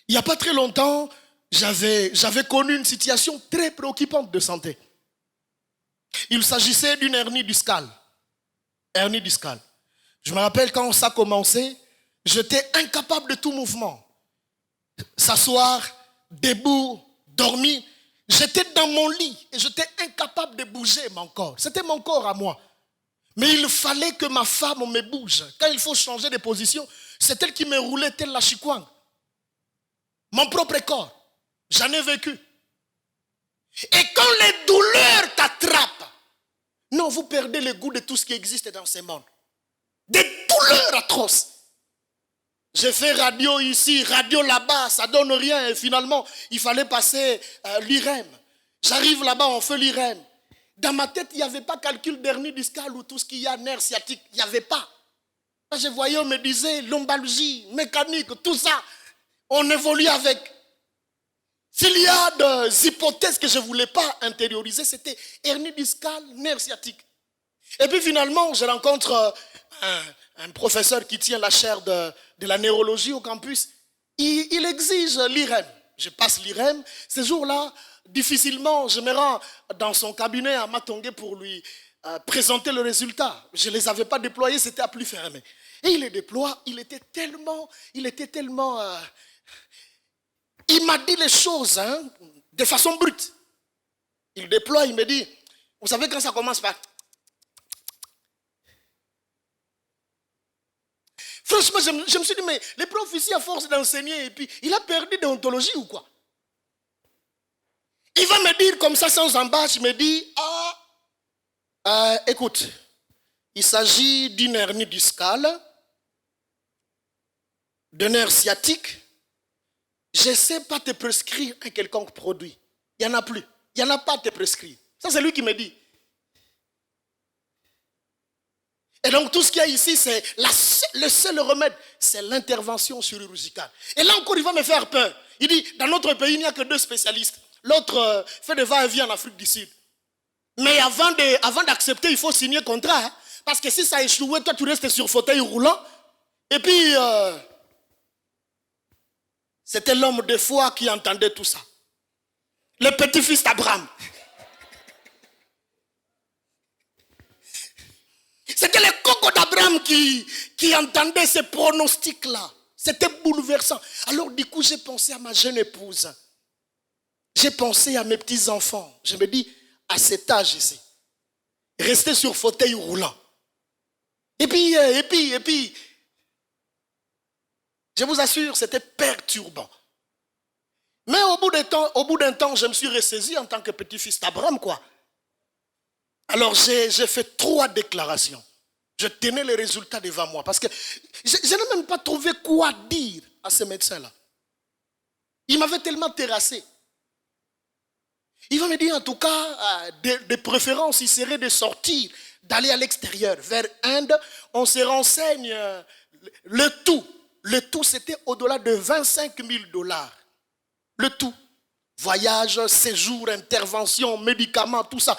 Speaker 1: Il n'y a pas très longtemps, j'avais connu une situation très préoccupante de santé. Il s'agissait d'une hernie discale. Hernie discale. Je me rappelle quand ça a commencé, j'étais incapable de tout mouvement. S'asseoir, debout, dormir. J'étais dans mon lit et j'étais incapable de bouger mon corps. C'était mon corps à moi. Mais il fallait que ma femme me bouge. Quand il faut changer de position, c'est elle qui me roulait tel la chikwang. Mon propre corps. J'en ai vécu. Et quand les douleurs t'attrapent, non, vous perdez le goût de tout ce qui existe dans ce monde. Des douleurs atroces. J'ai fait radio ici, radio là-bas, ça donne rien. Et finalement, il fallait passer l'IREM. J'arrive là-bas, on fait l'IREM. Dans ma tête, il n'y avait pas calcul d'hernie discale ou tout ce qu'il y a, nerf sciatique. Il n'y avait pas. Quand je voyais, on me disait lombalgie, mécanique, tout ça. On évolue avec. S'il y a des hypothèses que je ne voulais pas intérioriser, c'était hernie discale, nerf sciatique. Et puis finalement, je rencontre un professeur qui tient la chaire de la neurologie au campus. Il exige l'IREM. Je passe l'IREM. Ce jour-là, difficilement, je me rends dans son cabinet à Matongé pour lui présenter le résultat. Je ne les avais pas déployés, c'était à plus fermé. Et il les déploie, il était tellement... Il m'a dit les choses de façon brute. Il déploie, il me dit, vous savez quand ça commence par... Franchement, je me suis dit, mais les profs ici, à force d'enseigner, et puis il a perdu déontologie ou quoi? Il va me dire comme ça, sans embâche, il me dit, écoute, il s'agit d'une hernie discale, d'un nerf sciatique. Je ne sais pas te prescrire un quelconque produit. Il n'y en a plus. Il n'y en a pas à te prescrire. Ça, c'est lui qui me dit. Et donc, tout ce qu'il y a ici, c'est le seul remède, c'est l'intervention chirurgicale. Et là encore, il va me faire peur. Il dit, dans notre pays, il n'y a que 2 spécialistes. l'autre fait des va-et-vient en Afrique du Sud. Mais avant d'accepter, il faut signer contrat. Hein? Parce que si ça a échoué, toi tu restes sur fauteuil roulant. Et puis, c'était l'homme de foi qui entendait tout ça. Le petit-fils d'Abraham. C'était le coco d'Abraham qui entendait ces pronostics-là. C'était bouleversant. Alors du coup, j'ai pensé à ma jeune épouse. J'ai pensé à mes petits-enfants. Je me dis, à cet âge ici, rester sur fauteuil roulant. Et puis, je vous assure, c'était perturbant. Mais au bout d'un temps, je me suis ressaisi en tant que petit-fils d'Abraham, quoi. Alors, j'ai fait 3 déclarations. Je tenais les résultats devant moi parce que je n'ai même pas trouvé quoi dire à ce médecin-là. Il m'avait tellement terrassé. Il va me dire, en tout cas, de préférence, il serait de sortir, d'aller à l'extérieur, vers Inde. On se renseigne, le tout, c'était au-delà de 25 000 $. Le tout. Voyage, séjour, intervention, médicaments, tout ça.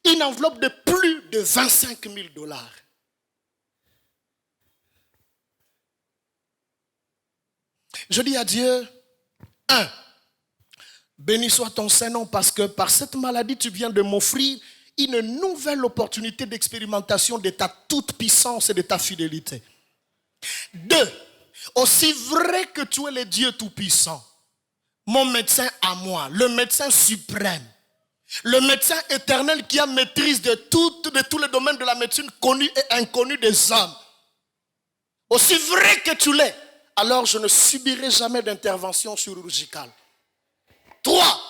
Speaker 1: Une enveloppe de plus de 25 000 $. Je dis à Dieu, 1, béni soit ton Saint-Nom parce que par cette maladie, tu viens de m'offrir une nouvelle opportunité d'expérimentation de ta toute-puissance et de ta fidélité. 2, aussi vrai que tu es le Dieu tout-puissant, mon médecin à moi, le médecin suprême, le médecin éternel qui a maîtrise de tous les domaines de la médecine connus et inconnus des hommes. Aussi vrai que tu l'es, alors je ne subirai jamais d'intervention chirurgicale. 3,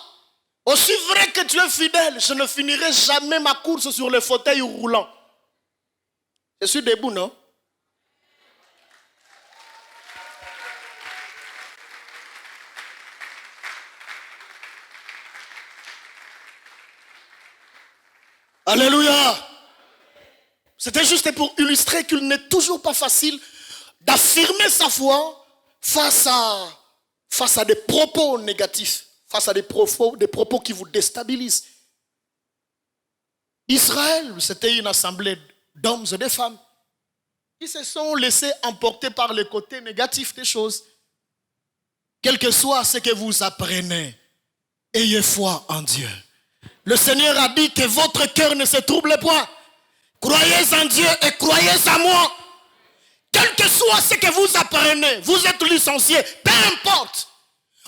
Speaker 1: aussi vrai que tu es fidèle, je ne finirai jamais ma course sur le fauteuil roulant. Je suis debout, non? Alléluia! C'était juste pour illustrer qu'il n'est toujours pas facile d'affirmer sa foi face à des propos négatifs, face à des propos qui vous déstabilisent. Israël, c'était une assemblée d'hommes et de femmes qui se sont laissés emporter par le côté négatif des choses. Quel que soit ce que vous apprenez, ayez foi en Dieu. Le Seigneur a dit que votre cœur ne se trouble point. Croyez en Dieu et croyez en moi. Quel que soit ce que vous apprenez, vous êtes licencié, peu importe.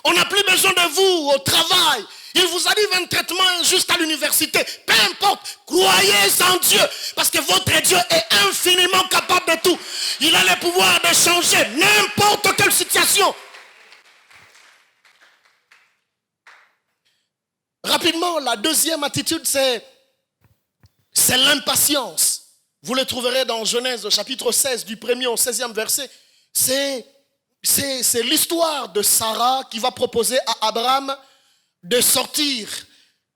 Speaker 1: On n'a plus besoin de vous au travail. Il vous arrive un traitement injuste à l'université, peu importe. Croyez en Dieu, parce que votre Dieu est infiniment capable de tout. Il a le pouvoir de changer n'importe quelle situation. Rapidement, la deuxième attitude, c'est l'impatience. Vous le trouverez dans Genèse chapitre 16, du 1er au 16e verset. C'est l'histoire de Sarah qui va proposer à Abraham de sortir,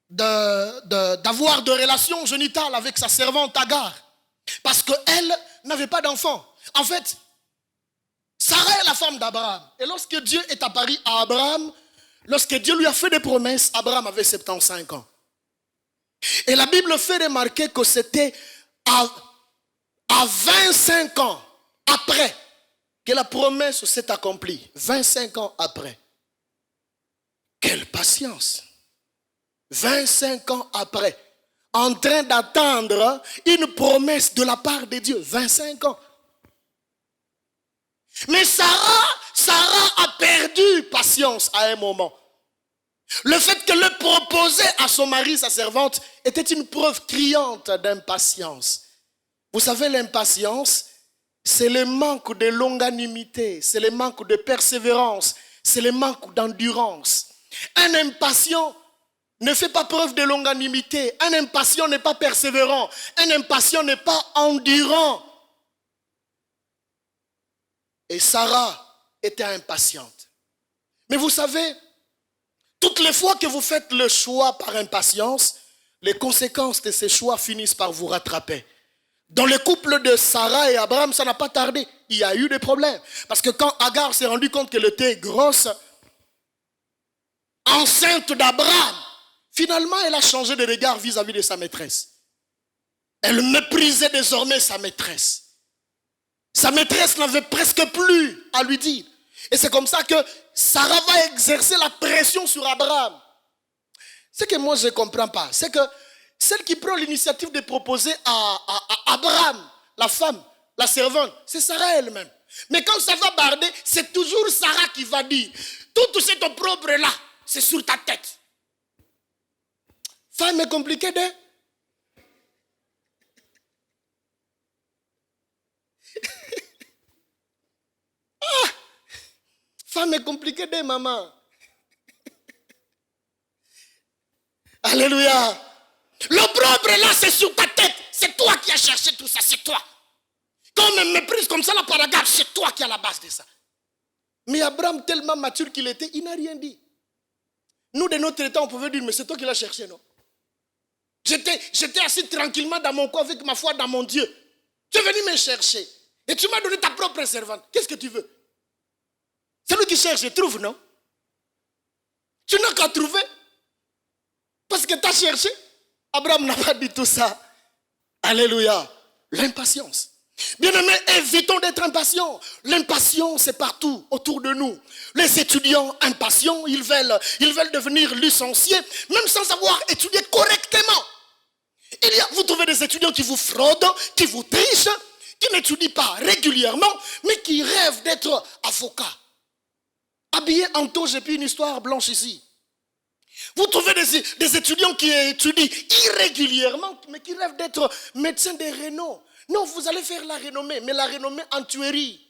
Speaker 1: d'avoir de relations génitales avec sa servante Agar. Parce qu'elle n'avait pas d'enfant. En fait, Sarah est la femme d'Abraham. Et lorsque Dieu est apparu à Abraham, lorsque Dieu lui a fait des promesses, Abraham avait 75 ans. Et la Bible fait remarquer que c'était à 25 ans après que la promesse s'est accomplie. 25 ans après. Quelle patience. 25 ans après. En train d'attendre une promesse de la part de Dieu. 25 ans. Mais Sarah a perdu patience à un moment. Le fait qu'elle le proposait à son mari, sa servante, était une preuve criante d'impatience. Vous savez, l'impatience, c'est le manque de longanimité, c'est le manque de persévérance, c'est le manque d'endurance. Un impatient ne fait pas preuve de longanimité, un impatient n'est pas persévérant, un impatient n'est pas endurant. Et Sarah était impatiente. Mais vous savez, toutes les fois que vous faites le choix par impatience, les conséquences de ces choix finissent par vous rattraper. Dans le couple de Sarah et Abraham, ça n'a pas tardé. Il y a eu des problèmes. Parce que quand Agar s'est rendu compte qu'elle était grosse, enceinte d'Abraham, Finalement, elle a changé de regard vis-à-vis de sa maîtresse. Elle méprisait désormais sa maîtresse. Sa maîtresse n'avait presque plus à lui dire. Et c'est comme ça que Sarah va exercer la pression sur Abraham. Ce que moi je ne comprends pas, c'est que celle qui prend l'initiative de proposer à Abraham, la femme, la servante, c'est Sarah elle-même. Mais quand ça va barder, c'est toujours Sarah qui va dire, tout cet opprobre-là, c'est sur ta tête. Femme est compliquée de... Femme est compliquée de maman. Alléluia. L'opprobre là, c'est sur ta tête. C'est toi qui as cherché tout ça, c'est toi. Quand on me méprise comme ça, la paragraphe, c'est toi qui as la base de ça. Mais Abraham, tellement mature qu'il était, il n'a rien dit. Nous, de notre temps, on pouvait dire, mais c'est toi qui l'as cherché, non? J'étais assis tranquillement dans mon coin avec ma foi dans mon Dieu. Tu es venu me chercher. Et tu m'as donné ta propre servante. Qu'est-ce que tu veux? Celui qui cherche, il trouve, non? Tu n'as qu'à trouver. Parce que tu as cherché. Abraham n'a pas dit tout ça. Alléluia. L'impatience. Bien-aimés, évitons d'être impatients. L'impatience est partout autour de nous. Les étudiants impatients, ils veulent devenir licenciés, même sans avoir étudié correctement. Vous trouvez des étudiants qui vous fraudent, qui vous trichent, qui n'étudient pas régulièrement, mais qui rêvent d'être avocats. Habillés en toge et puis une histoire blanche ici. Vous trouvez des étudiants qui étudient irrégulièrement, mais qui rêvent d'être médecins de renom. Non, vous allez faire la renommée, mais la renommée en tuerie.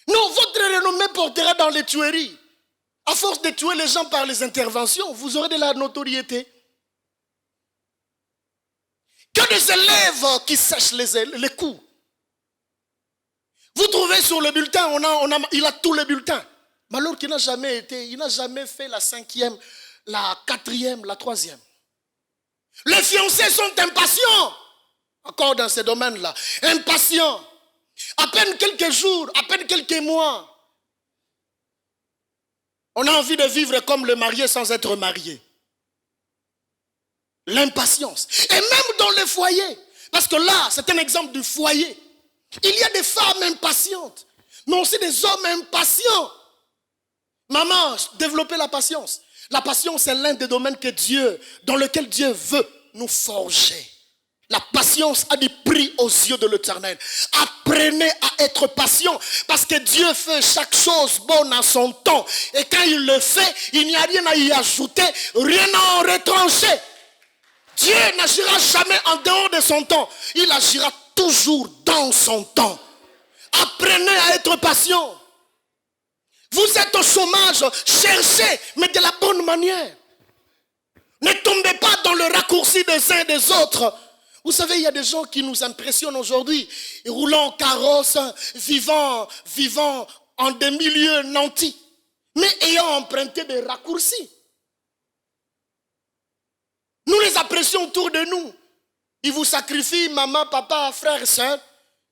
Speaker 1: Non, votre renommée portera dans les tueries. À force de tuer les gens par les interventions, vous aurez de la notoriété. Que des élèves qui sèchent les coups. Vous trouvez sur le bulletin, il a tous les bulletins. Mais alors qu'il n'a jamais fait la 5e, la 4e, la 3e. Les fiancés sont impatients. Encore dans ces domaines-là. Impatients. À peine quelques jours, à peine quelques mois. On a envie de vivre comme le marié sans être marié. L'impatience. Et même dans les foyers. Parce que là, c'est un exemple du foyer. Il y a des femmes impatientes. Mais aussi des hommes impatients. Maman, développez la patience. La patience est l'un des domaines dans lequel Dieu veut nous forger. La patience a du prix aux yeux de l'Éternel. Apprenez à être patient parce que Dieu fait chaque chose bonne à son temps. Et quand il le fait, il n'y a rien à y ajouter, rien à en retrancher. Dieu n'agira jamais en dehors de son temps. Il agira toujours dans son temps. Apprenez à être patient. Vous êtes au chômage, cherchez, mais de la bonne manière. Ne tombez pas dans le raccourci des uns et des autres. Vous savez, il y a des gens qui nous impressionnent aujourd'hui, roulant en carrosse, vivant en des milieux nantis, mais ayant emprunté des raccourcis. Nous les apprécions autour de nous. Ils vous sacrifient, maman, papa, frère, soeur,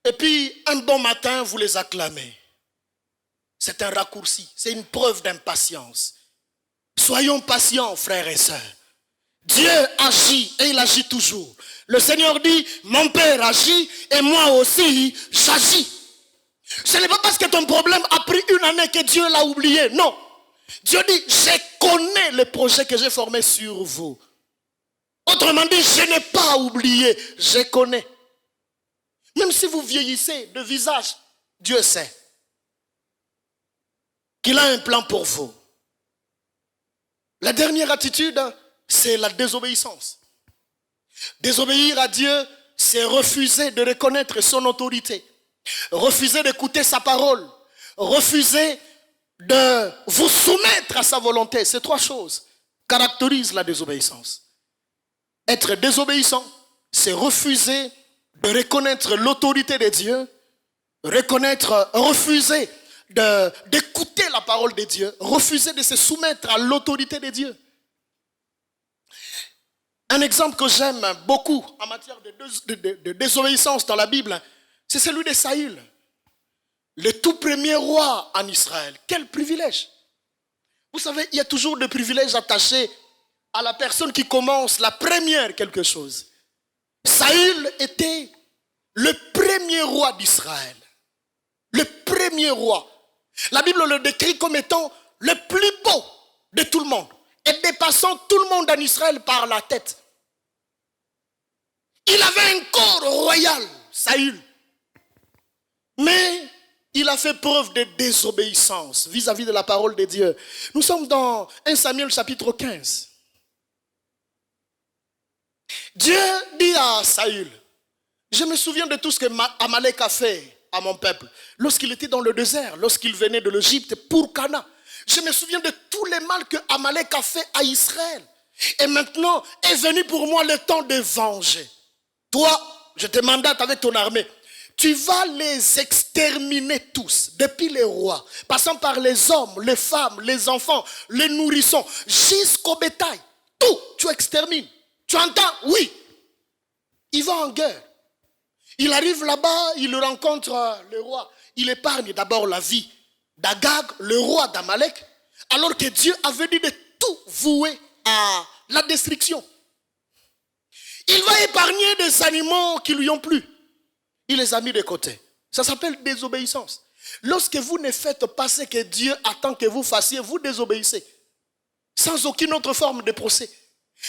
Speaker 1: et puis un bon matin, vous les acclamez. C'est un raccourci, c'est une preuve d'impatience. Soyons patients, frères et sœurs. Dieu agit et il agit toujours. Le Seigneur dit, mon Père agit et moi aussi j'agis. Ce n'est pas parce que ton problème a pris une année que Dieu l'a oublié. Non. Dieu dit, je connais le projet que j'ai formé sur vous. Autrement dit, je n'ai pas oublié, je connais. Même si vous vieillissez de visage, Dieu sait qu'il a un plan pour vous. La dernière attitude, c'est la désobéissance. Désobéir à Dieu, c'est refuser de reconnaître son autorité, refuser d'écouter sa parole, refuser de vous soumettre à sa volonté. Ces trois choses caractérisent la désobéissance. Être désobéissant, c'est refuser de reconnaître l'autorité de Dieu, refuser d'écouter la parole de Dieu, refuser de se soumettre à l'autorité de Dieu. Un exemple que j'aime beaucoup en matière de désobéissance dans la Bible, c'est celui de Saül, le tout premier roi en Israël. Quel privilège! Vous savez, il y a toujours des privilèges attachés à la personne qui commence la première quelque chose. Saül était le premier roi d'Israël. Le premier roi. La Bible le décrit comme étant le plus beau de tout le monde et dépassant tout le monde en Israël par la tête. Il avait un corps royal, Saül. Mais il a fait preuve de désobéissance vis-à-vis de la parole de Dieu. Nous sommes dans 1 Samuel chapitre 15. Dieu dit à Saül, je me souviens de tout ce que Amalek a fait à mon peuple. Lorsqu'il était dans le désert, lorsqu'il venait de l'Égypte pour Cana. Je me souviens de tous les mal que Amalek a fait à Israël. Et maintenant est venu pour moi le temps de venger. Toi, je te mandate avec ton armée. Tu vas les exterminer tous, depuis les rois, passant par les hommes, les femmes, les enfants, les nourrissons, jusqu'au bétail. Tout, tu extermines. Tu entends? Oui. Il va en guerre. Il arrive là-bas, il rencontre le roi. Il épargne d'abord la vie d'Agag, le roi d'Amalek, alors que Dieu avait dit de tout vouer à la destruction. Il va épargner des animaux qui lui ont plu. Il les a mis de côté. Ça s'appelle désobéissance. Lorsque vous ne faites pas ce que Dieu attend que vous fassiez, vous désobéissez. Sans aucune autre forme de procès.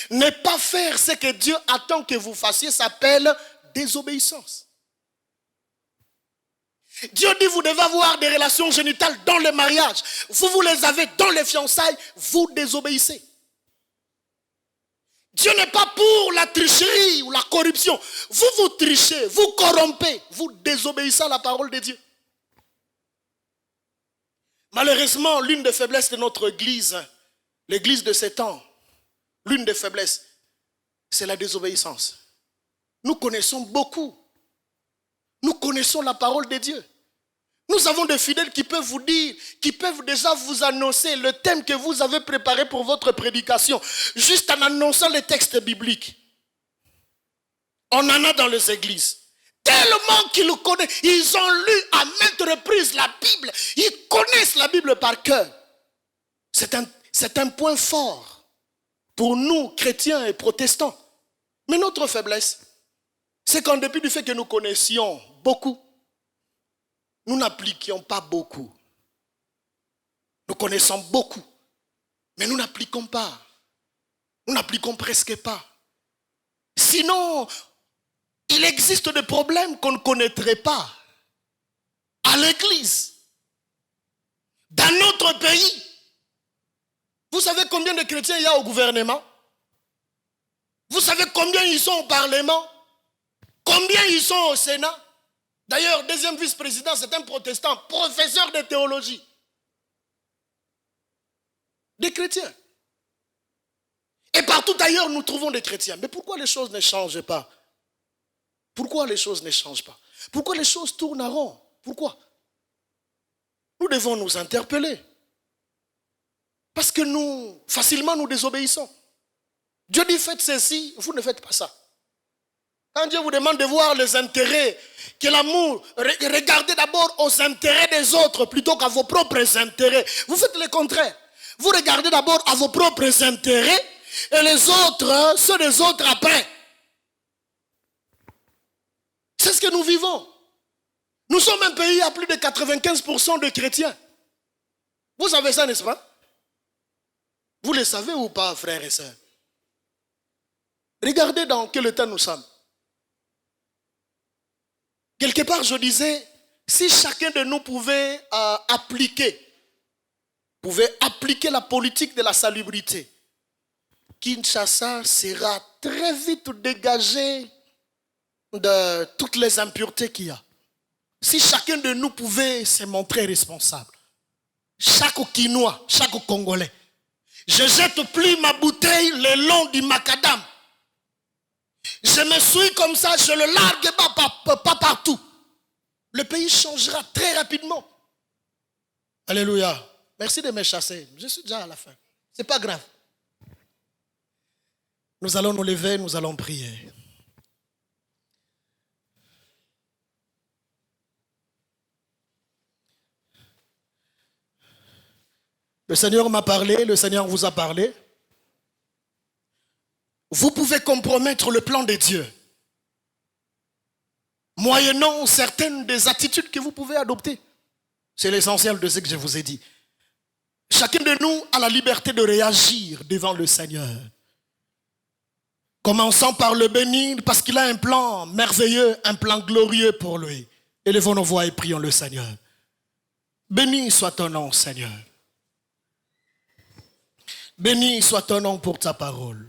Speaker 1: Ne pas faire ce que Dieu attend que vous fassiez s'appelle désobéissance. Dieu dit vous devez avoir des relations génitales dans le mariage. Vous les avez dans les fiançailles, vous désobéissez. Dieu n'est pas pour la tricherie ou la corruption. Vous trichez, vous corrompez, vous désobéissez à la parole de Dieu. Malheureusement, l'une des faiblesses de notre église, l'église de ces temps, l'une des faiblesses, c'est la désobéissance. Nous connaissons beaucoup. Nous connaissons la parole de Dieu. Nous avons des fidèles qui peuvent vous dire, qui peuvent déjà vous annoncer le thème que vous avez préparé pour votre prédication, juste en annonçant les textes bibliques. On en a dans les églises. Tellement qu'ils le connaissent. Ils ont lu à maintes reprises la Bible. Ils connaissent la Bible par cœur. C'est un point fort pour nous, chrétiens et protestants. Mais notre faiblesse, c'est qu'en dépit du fait que nous connaissions beaucoup, nous n'appliquions pas beaucoup. Nous connaissons beaucoup, mais nous n'appliquons pas. Nous n'appliquons presque pas. Sinon, il existe des problèmes qu'on ne connaîtrait pas à l'église. Dans notre pays, vous savez combien de chrétiens il y a au gouvernement? Vous savez combien ils sont au Parlement? Combien ils sont au Sénat? D'ailleurs, deuxième vice-président, c'est un protestant, professeur de théologie. Des chrétiens. Et partout ailleurs, nous trouvons des chrétiens. Mais pourquoi les choses ne changent pas? Pourquoi les choses ne changent pas? Pourquoi les choses tournent en rond? Pourquoi? Nous devons nous interpeller. Parce que facilement, nous désobéissons. Dieu dit, faites ceci, vous ne faites pas ça. Quand Dieu vous demande de voir les intérêts, que l'amour, regardez d'abord aux intérêts des autres plutôt qu'à vos propres intérêts. Vous faites le contraire. Vous regardez d'abord à vos propres intérêts et les autres, ceux des autres après. C'est ce que nous vivons. Nous sommes un pays à plus de 95% de chrétiens. Vous savez ça, n'est-ce pas? Vous le savez ou pas, frères et sœurs? Regardez dans quel état nous sommes. Quelque part, je disais, si chacun de nous pouvait appliquer la politique de la salubrité, Kinshasa sera très vite dégagé de toutes les impuretés qu'il y a. Si chacun de nous pouvait se montrer responsable, chaque Kinois, chaque Congolais, je jette plus ma bouteille le long du macadam. Je me suis comme ça, je le largue pas partout. Le pays changera très rapidement. Alléluia. Merci de me chasser. Je suis déjà à la fin. Ce n'est pas grave. Nous allons nous lever, nous allons prier. Le Seigneur m'a parlé, le Seigneur vous a parlé. Vous pouvez compromettre le plan de Dieu, moyennant certaines des attitudes que vous pouvez adopter. C'est l'essentiel de ce que je vous ai dit. Chacun de nous a la liberté de réagir devant le Seigneur. Commençons par le bénir parce qu'il a un plan merveilleux, un plan glorieux pour lui. Élevons nos voix et prions le Seigneur. Béni soit ton nom, Seigneur. Béni soit ton nom pour ta parole.